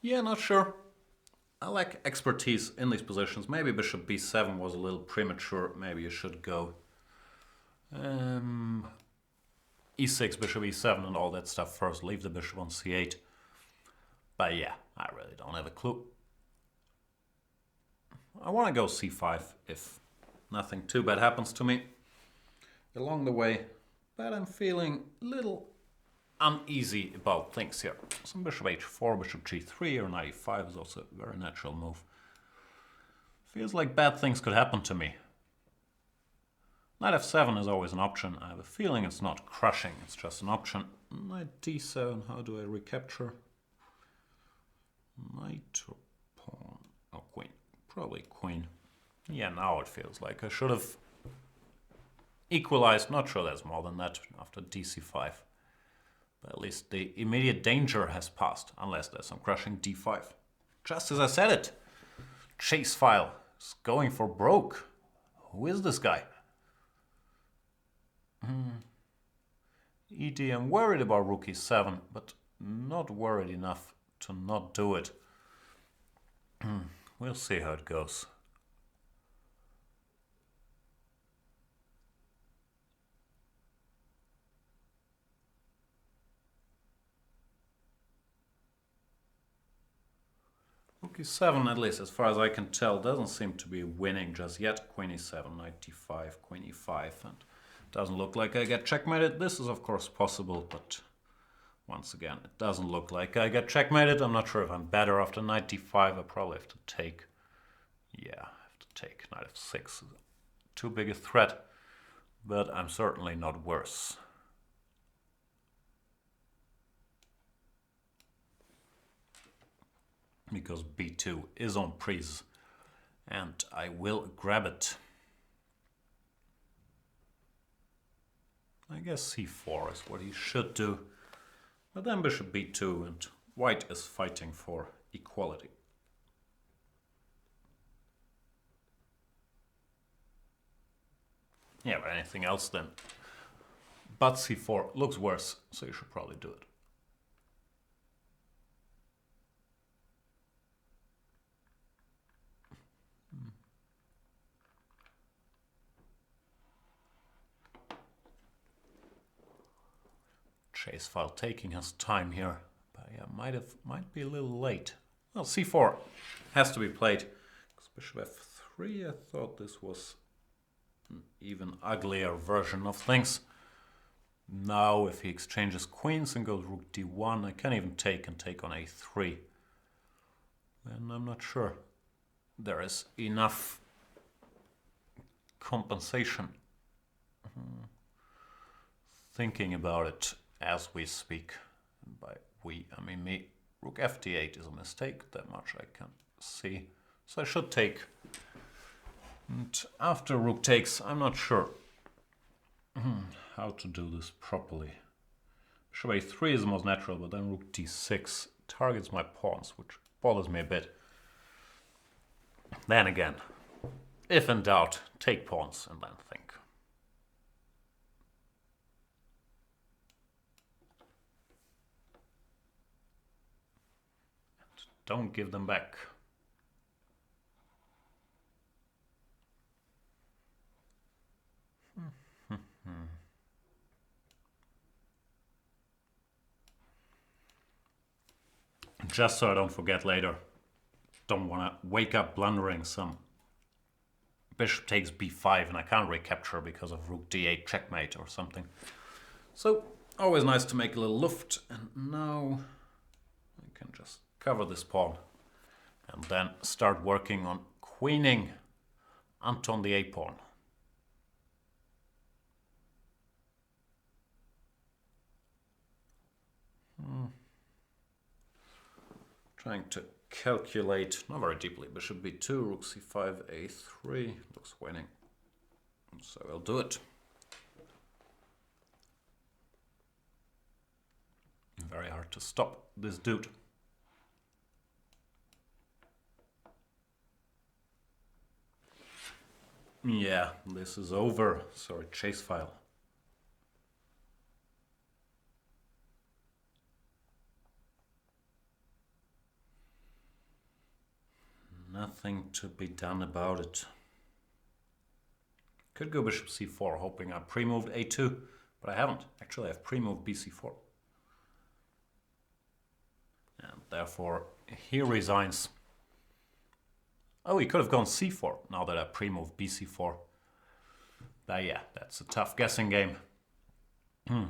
Yeah, not sure. I lack expertise in these positions. Maybe bishop b7 was a little premature. Maybe you should go e6, bishop e7 and all that stuff first. Leave the bishop on c8. But yeah, I really don't have a clue. I want to go c5 if nothing too bad happens to me along the way. But I'm feeling a little uneasy about things here. Some bishop h4, bishop g3 or knight e5 is also a very natural move. Feels like bad things could happen to me. Knight f7 is always an option. I have a feeling it's not crushing, it's just an option. Knight d7, how do I recapture? Knight or pawn? Oh, queen. Probably queen. Yeah, now it feels like I should have equalized. Not sure there's more than that after dc5. But at least the immediate danger has passed, unless there's some crushing d5. Just as I said it. ChaseFile is going for broke. Who is this guy? ED, I'm worried about rook e7, but not worried enough to not do it. We'll see how it goes. Rook e7, at least as far as I can tell, doesn't seem to be winning just yet. Queen e7, knight d5, queen e5, and doesn't look like I get checkmated. This is of course possible, but once again, it doesn't look like I get checkmated. I'm not sure if I'm better after knight d5. I probably have to take. Yeah, I have to take knight f6. Too big a threat, but I'm certainly not worse. Because b2 is on prise, and I will grab it. I guess c4 is what he should do. But then bishop b2, and white is fighting for equality. Yeah, but anything else then? But c4 looks worse, so you should probably do it. ChaseFile taking his time here, but yeah, might be a little late. Well, c4 has to be played. Bishop f3, I thought this was an even uglier version of things. Now, if he exchanges queens and goes rook d1, I can even take and take on a3. And I'm not sure there is enough compensation. Thinking about it as we speak. And by we, I mean me. Rook fd8 is a mistake, that much I can see. So I should take. And after rook takes, I'm not sure how to do this properly. Bishop a3 is the most natural, but then rook d6 targets my pawns, which bothers me a bit. Then again, if in doubt, take pawns and then think. Don't give them back. Just so I don't forget later. Don't want to wake up blundering some bishop takes b5 and I can't recapture because of rook d8 checkmate or something. So always nice to make a little luft, and now I can just cover this pawn and then start working on queening Anton the a-pawn. Trying to calculate, not very deeply, bishop b2, rook c5, a3, looks winning. So I'll do it. Very hard to stop this dude. Yeah, this is over. Sorry, ChaseFile. Nothing to be done about it. Could go bishop c4, hoping I pre-moved a2, but I haven't. Actually, I've pre-moved bc4. And therefore, he resigns. Oh, he could have gone c4, now that I pre-moved bc4. But yeah, that's a tough guessing game. I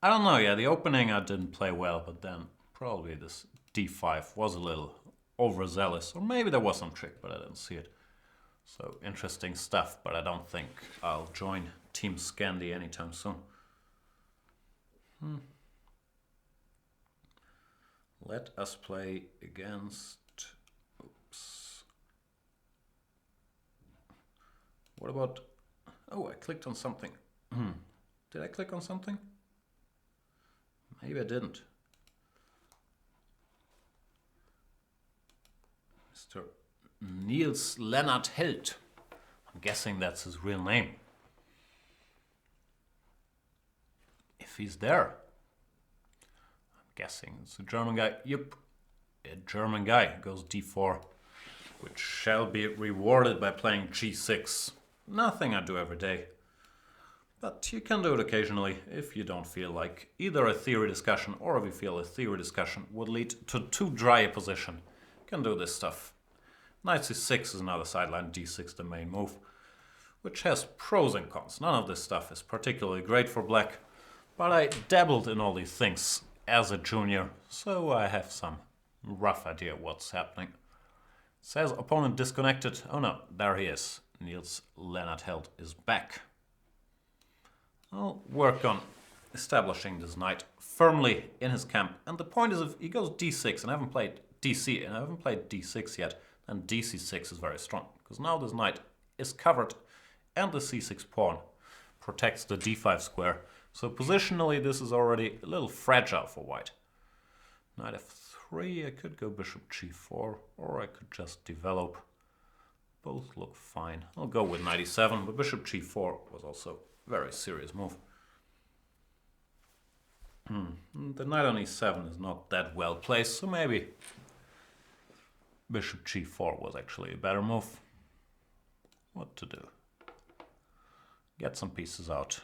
don't know, yeah, the opening I didn't play well, but then probably this d5 was a little overzealous. Or maybe there was some trick, but I didn't see it. So interesting stuff, but I don't think I'll join Team Scandi anytime soon. Let us play against... Oops. What about... Oh, I clicked on something. Did I click on something? Maybe I didn't. Mr. NeilsH. I'm guessing that's his real name. If he's there. I'm guessing it's a German guy. Yep. A German guy goes d4, which shall be rewarded by playing g6. Nothing I do every day. But you can do it occasionally if you don't feel like either a theory discussion or if you feel a theory discussion would lead to too dry a position. You can do this stuff. Knight c6 is another sideline, d6 the main move, which has pros and cons. None of this stuff is particularly great for black, but I dabbled in all these things as a junior, so I have some rough idea what's happening. It says opponent disconnected. Oh no, there he is. NeilsH is back. I'll work on establishing this knight firmly in his camp. And the point is, if he goes d6, and I haven't played dc, and I haven't played d6 yet, then dc6 is very strong. Because now this knight is covered, and the c6 pawn protects the d5 square. So positionally, this is already a little fragile for white. Knight f3, I could go bishop g4, or I could just develop. Both look fine. I'll go with knight e7, but bishop g4 was also a very serious move. The knight on e7 is not that well placed, so maybe bishop g4 was actually a better move. What to do? Get some pieces out.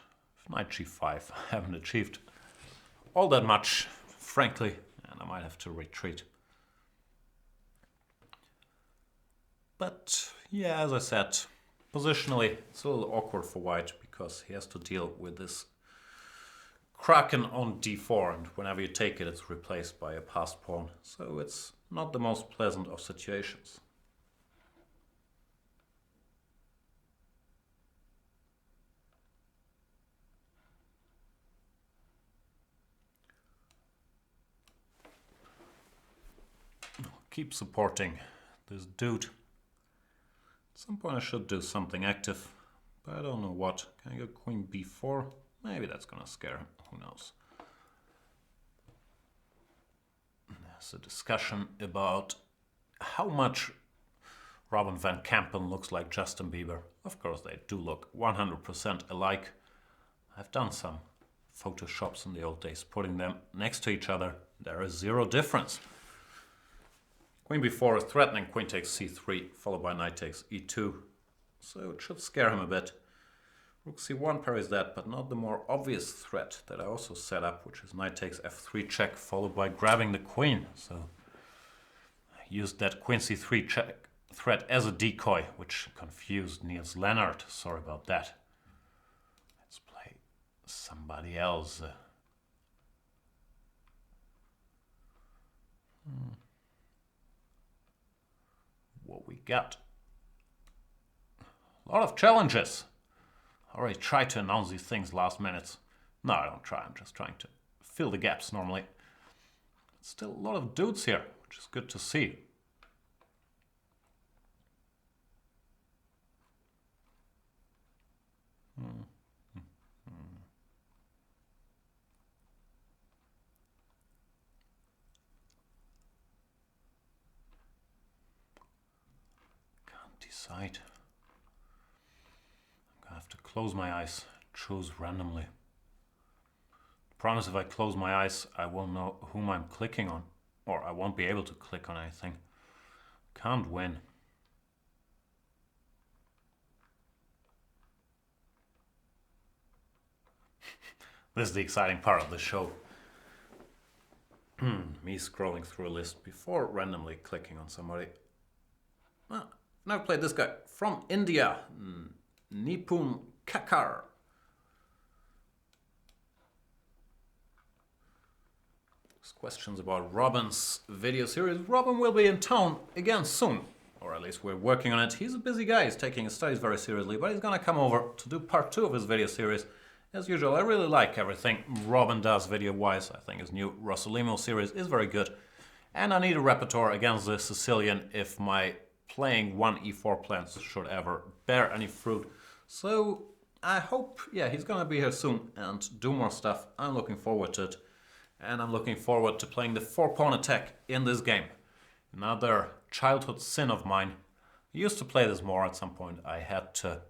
Knight g5, I haven't achieved all that much, frankly, and I might have to retreat. But yeah, as I said, positionally it's a little awkward for white because he has to deal with this Caro-Kann on d4, and whenever you take it, it's replaced by a passed pawn. So it's not the most pleasant of situations. Keep supporting this dude. At some point I should do something active, but I don't know what. Can I go queen b4? Maybe that's gonna scare him, who knows. There's a discussion about how much Robin van Kampen looks like Justin Bieber. Of course they do look 100% alike. I've done some photoshops in the old days, putting them next to each other. There is zero difference. Queen b4 is threatening, queen takes c3, followed by knight takes e2. So it should scare him a bit. Rook c1 parries that, but not the more obvious threat that I also set up, which is knight takes f3 check, followed by grabbing the queen. So I used that queen c3 check threat as a decoy, which confused NeilsH. Sorry about that. Let's play somebody else. What we got? A lot of challenges. I already tried to announce these things last minute. No, I don't try. I'm just trying to fill the gaps normally. Still a lot of dudes here, which is good to see. Decide. I'm gonna have to close my eyes, choose randomly. Promise if I close my eyes, I won't know whom I'm clicking on, or I won't be able to click on anything. Can't win. This is the exciting part of the show. Me scrolling through a list before randomly clicking on somebody. Ah. Now play this guy from India, NepKakar. Questions about Robin's video series. Robin will be in town again soon, or at least we're working on it. He's a busy guy, he's taking his studies very seriously, but he's gonna come over to do part 2 of his video series. As usual, I really like everything Robin does video-wise. I think his new Rossolimo series is very good. And I need a repertoire against the Sicilian if my playing 1 e4 plans should ever bear any fruit. So I hope, yeah, he's gonna be here soon and do more stuff. I'm looking forward to it. And I'm looking forward to playing the 4-pawn attack in this game. Another childhood sin of mine. I used to play this more at some point. I had to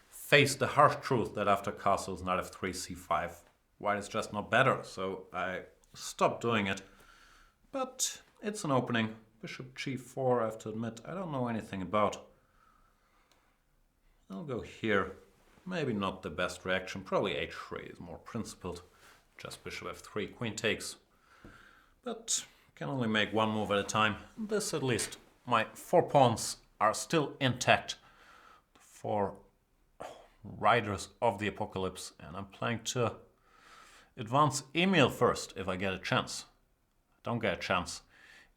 face the harsh truth that after castles, knight f3, c5, white is just not better. So I stopped doing it. But it's an opening. Bishop g4, I have to admit, I don't know anything about. I'll go here. Maybe not the best reaction. Probably h3 is more principled. Just bishop f3, queen takes. But can only make one move at a time. This at least. My 4 pawns are still intact. 4 riders of the apocalypse. And I'm planning to advance Emil first if I get a chance. Don't get a chance.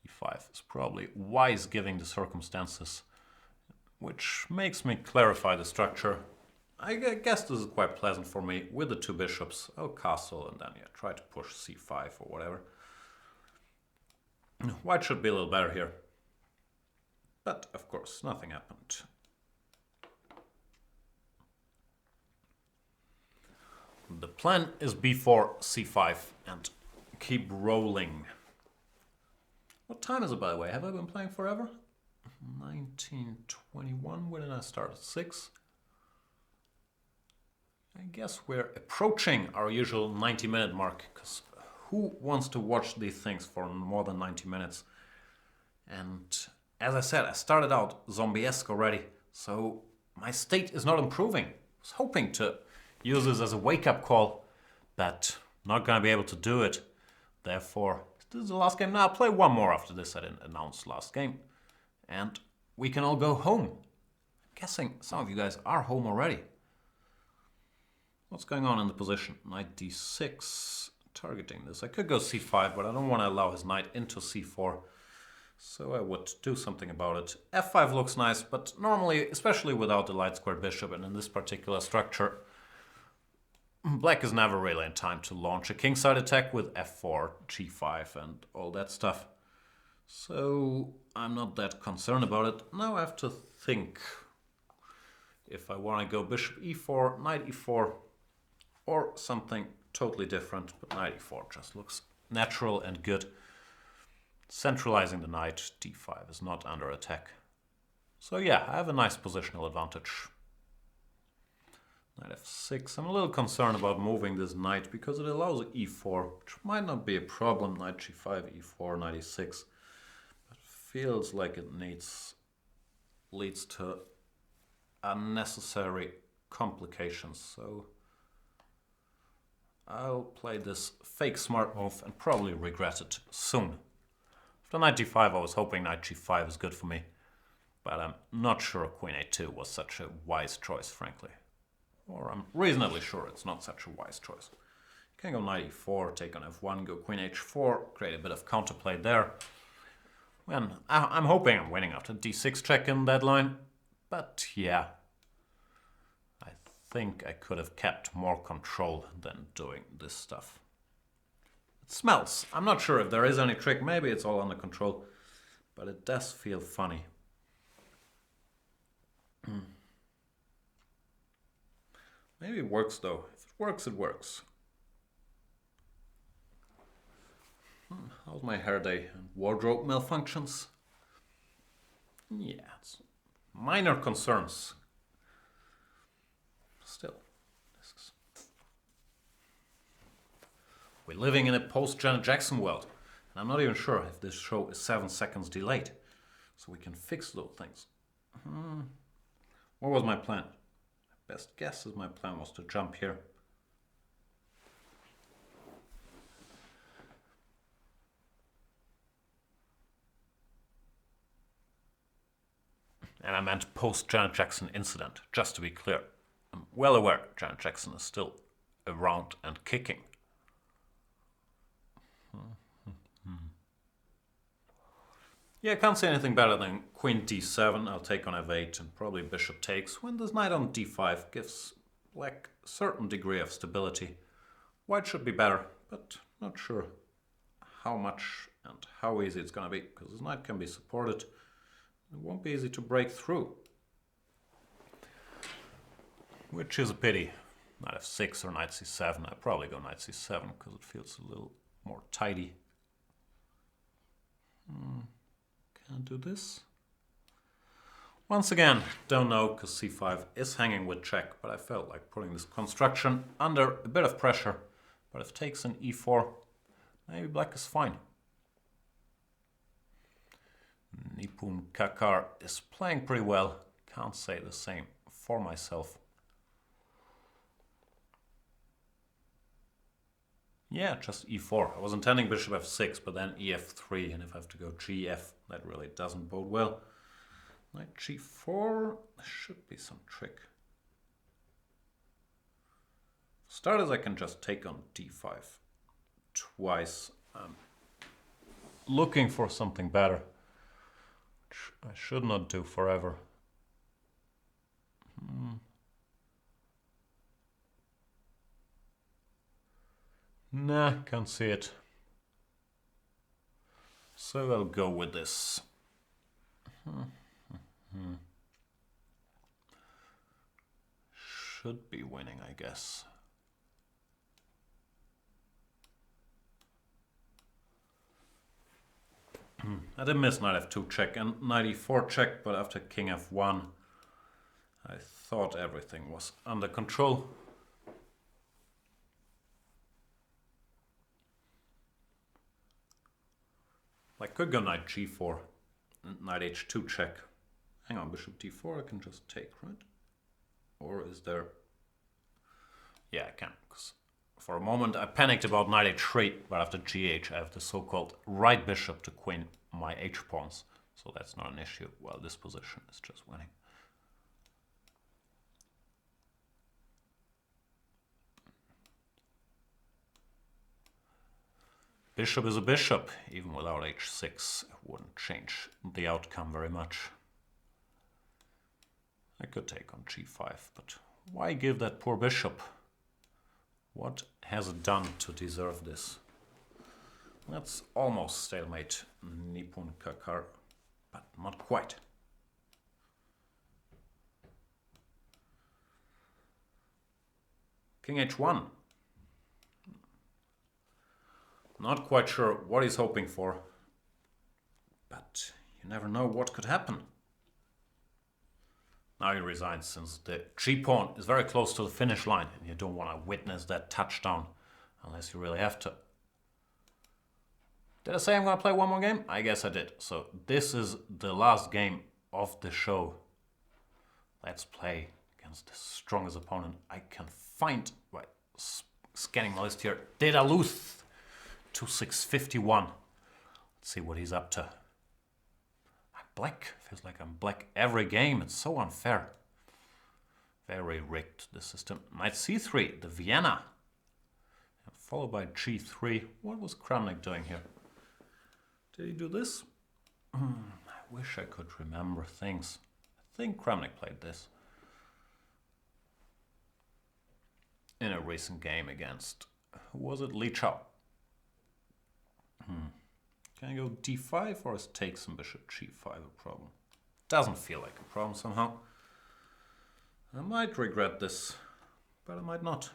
e5 is probably wise given the circumstances. Which makes me clarify the structure. I guess this is quite pleasant for me with the 2 bishops. I'll castle and then try to push c5 or whatever. White should be a little better here. But of course, nothing happened. The plan is b4, c5 and keep rolling. What time is it, by the way? Have I been playing forever? 1921. When did I start? At 6? I guess we're approaching our usual 90-minute mark, because who wants to watch these things for more than 90 minutes? And as I said, I started out zombie-esque already, so my state is not improving. I was hoping to use this as a wake-up call, but not going to be able to do it. Therefore, this is the last game. Now I'll play one more after this. I didn't announce last game. And we can all go home. I'm guessing some of you guys are home already. What's going on in the position? Knight d6, targeting this. I could go c5, but I don't want to allow his knight into c4. So I would do something about it. f5 looks nice, but normally, especially without the light square bishop and in this particular structure, black is never really in time to launch a kingside attack with f4, g5 and all that stuff. So I'm not that concerned about it. Now I have to think if I want to go bishop e4, knight e4, or something totally different. But knight e4 just looks natural and good. Centralizing the knight, d5 is not under attack. So yeah, I have a nice positional advantage. Knight f6. I'm a little concerned about moving this knight because it allows e4, which might not be a problem. Knight g5, e4, knight e6. But feels like it leads to unnecessary complications. So I'll play this fake smart move and probably regret it soon. After knight d5, I was hoping knight g5 is good for me. But I'm not sure queen a2 was such a wise choice, frankly. Or I'm reasonably sure it's not such a wise choice. You can go knight e4, take on f1, go queen h4, create a bit of counterplay there. When I'm hoping I'm winning after d6 check in that line. But yeah, I think I could have kept more control than doing this stuff. It smells. I'm not sure if there is any trick. Maybe it's all under control. But it does feel funny. Maybe it works though. If it works, it works. How's my hair day and wardrobe malfunctions? Yeah, it's minor concerns. Still, we're living in a post-Janet Jackson world. And I'm not even sure if this show is 7 seconds delayed. So we can fix those things. What was my plan? Best guess is my plan was to jump here. And I meant post-Janet Jackson incident, just to be clear. I'm well aware Janet Jackson is still around and kicking. Yeah, I can't see anything better than queen d7. I'll take on f8 and probably bishop takes. When this knight on d5 gives black a certain degree of stability. White should be better, but not sure how much and how easy it's going to be, because this knight can be supported. It won't be easy to break through. Which is a pity. Knight f6 or knight c7. I'd probably go knight c7 because it feels a little more tidy. Can't do this. Once again, don't know because c5 is hanging with check, but I felt like putting this construction under a bit of pressure. But if takes an e4, maybe black is fine. NepKakar is playing pretty well. Can't say the same for myself. Yeah, just e4. I was intending bishop f6, but then ef3, and if I have to go gf, that really doesn't bode well. Knight g4, there should be some trick. For starters, I can just take on d5 twice. I'm looking for something better, which I should not do forever. Nah, can't see it. So I'll go with this. Should be winning, I guess. I did miss knight f2 check and knight e4 check, but after king f1, I thought everything was under control. I could go knight g4 and knight h2 check. Hang on, bishop d4 I can just take, right? Or is there... Yeah, I can, because for a moment I panicked about knight h3, but after gh I have the so-called right bishop to queen my h-pawns, so that's not an issue, while this position is just winning. Bishop is a bishop. Even without h6, it wouldn't change the outcome very much. I could take on g5, but why give that poor bishop? What has it done to deserve this? That's almost stalemate, NepKakar, but not quite. King h1. Not quite sure what he's hoping for, but you never know what could happen. Now he resigns since the g-pawn is very close to the finish line and you don't want to witness that touchdown unless you really have to. Did I say I'm going to play one more game? I guess I did. So this is the last game of the show. Let's play against the strongest opponent I can find. Right, scanning my list here. Dealth. 2651. Let's see what he's up to. I'm black. Feels like I'm black every game. It's so unfair. Very rigged, the system. Knight c3, the Vienna. And followed by g3. What was Kramnik doing here? Did he do this? I wish I could remember things. I think Kramnik played this in a recent game against, who was it? LeChao. Can I go d5 or is takes and bishop g5 a problem? Doesn't feel like a problem somehow. I might regret this, but I might not.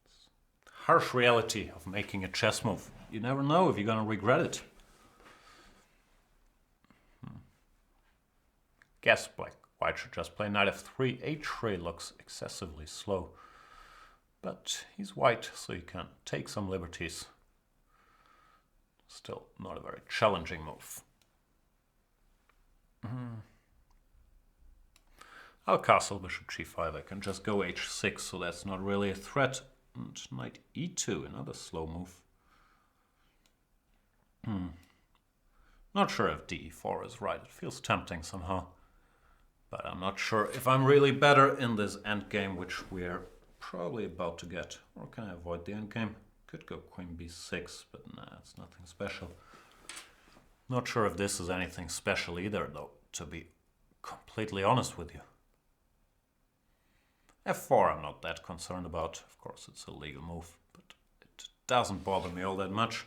It's the harsh reality of making a chess move. You never know if you're going to regret it. Guess white should just play knight f3. h3 looks excessively slow. But he's white, so he can take some liberties. Still not a very challenging move. I'll castle bishop g5. I can just go h6, so that's not really a threat. And knight e2, another slow move. Not sure if de4 is right. It feels tempting somehow. But I'm not sure if I'm really better in this endgame, which we're probably about to get. Or can I avoid the endgame? Could go queen b6, but nah, it's nothing special. Not sure if this is anything special either, though, to be completely honest with you. f4 I'm not that concerned about. Of course, it's a legal move, but it doesn't bother me all that much.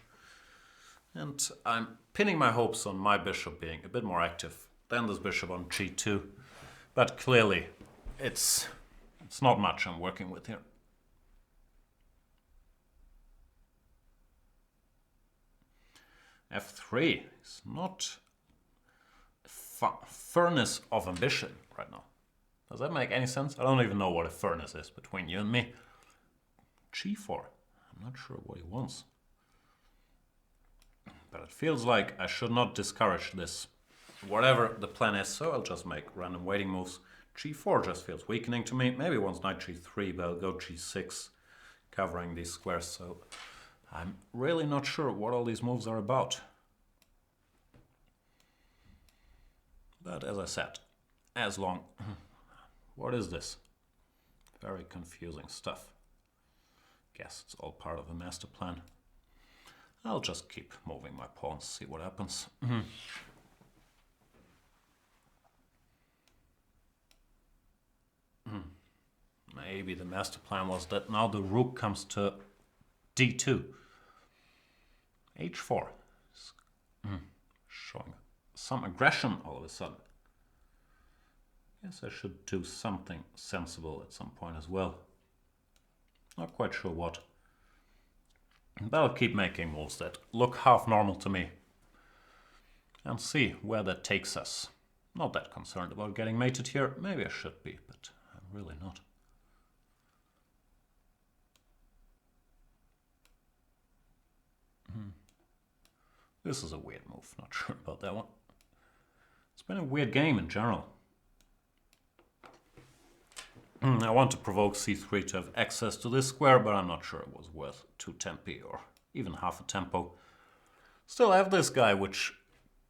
And I'm pinning my hopes on my bishop being a bit more active than this bishop on g2. But clearly, it's not much I'm working with here. f3 is not a furnace of ambition right now. Does that make any sense? I don't even know what a furnace is between you and me. g4. I'm not sure what he wants. But it feels like I should not discourage this, whatever the plan is, so I'll just make random waiting moves. g4 just feels weakening to me. Maybe he wants knight g3, but I'll go g6, covering these squares, so I'm really not sure what all these moves are about. But as I said, as long... What is this? Very confusing stuff. Guess it's all part of a master plan. I'll just keep moving my pawns, see what happens. Maybe the master plan was that now the rook comes to d2. h4 is showing some aggression all of a sudden. Guess I should do something sensible at some point as well. Not quite sure what. But I'll keep making moves that look half normal to me. And see where that takes us. Not that concerned about getting mated here. Maybe I should be, but I'm really not. This is a weird move, not sure about that one. It's been a weird game in general. I want to provoke c3 to have access to this square, but I'm not sure it was worth 2 tempi or even half a tempo. Still, I have this guy, which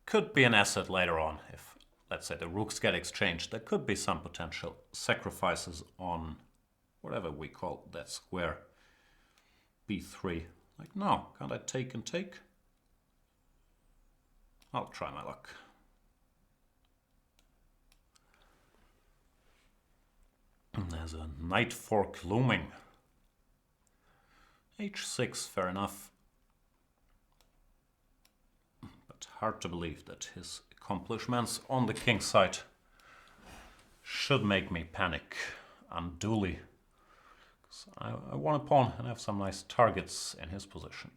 could be an asset later on. If, let's say, the rooks get exchanged, there could be some potential sacrifices on whatever we call that square. b3. Like, no, can't I take and take? I'll try my luck. There's a knight fork looming. h6, fair enough. But hard to believe that his accomplishments on the king side should make me panic unduly. 'Cause I want a pawn and have some nice targets in his position.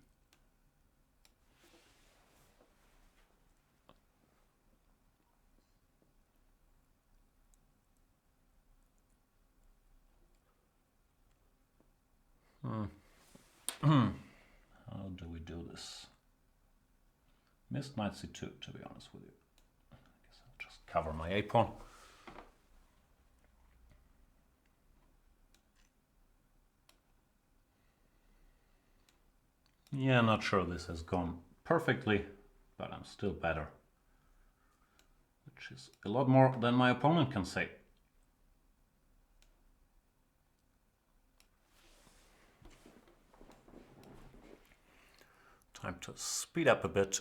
How do we do this? Missed knight c2, to be honest with you. I guess I'll just cover my a-pawn. Yeah, not sure this has gone perfectly, but I'm still better. Which is a lot more than my opponent can say. Time to speed up a bit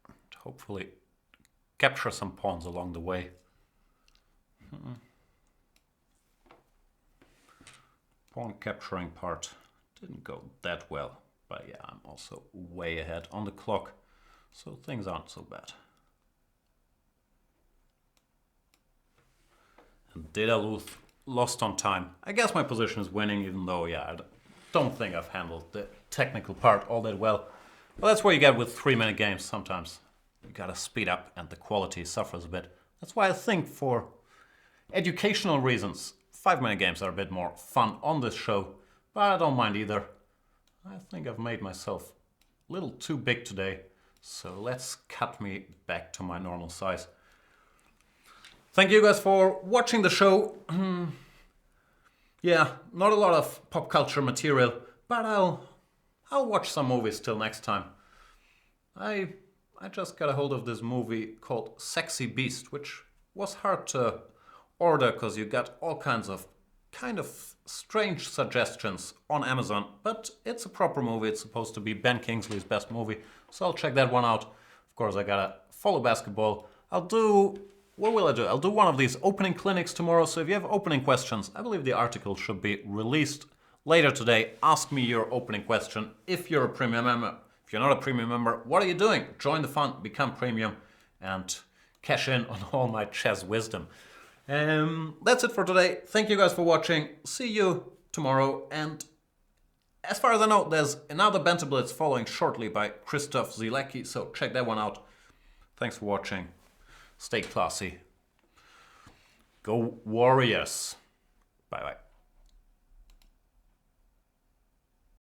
and hopefully capture some pawns along the way. Pawn capturing part didn't go that well, but yeah, I'm also way ahead on the clock, so things aren't so bad. And Dealth lost on time. I guess my position is winning, even though, yeah, I don't think I've handled the technical part all that well. Well, that's what you get with 3-minute games sometimes. You gotta speed up and the quality suffers a bit. That's why I think for educational reasons, 5-minute games are a bit more fun on this show, but I don't mind either. I think I've made myself a little too big today, so let's cut me back to my normal size. Thank you guys for watching the show. Yeah, not a lot of pop culture material, but I'll watch some movies till next time. I just got a hold of this movie called Sexy Beast, which was hard to order because you got all kinds of kind of strange suggestions on Amazon, but it's a proper movie. It's supposed to be Ben Kingsley's best movie, so I'll check that one out. Of course, I gotta follow basketball. What will I do? I'll do one of these opening clinics tomorrow, so if you have opening questions, I believe the article should be released later today. Ask me your opening question if you're a premium member. If you're not a premium member, what are you doing? Join the fun, become premium, and cash in on all my chess wisdom. That's it for today. Thank you guys for watching. See you tomorrow. And as far as I know, there's another Banter Blitz following shortly by Krzysztof Zielecki, so check that one out. Thanks for watching. Stay classy. Go Warriors. Bye-bye.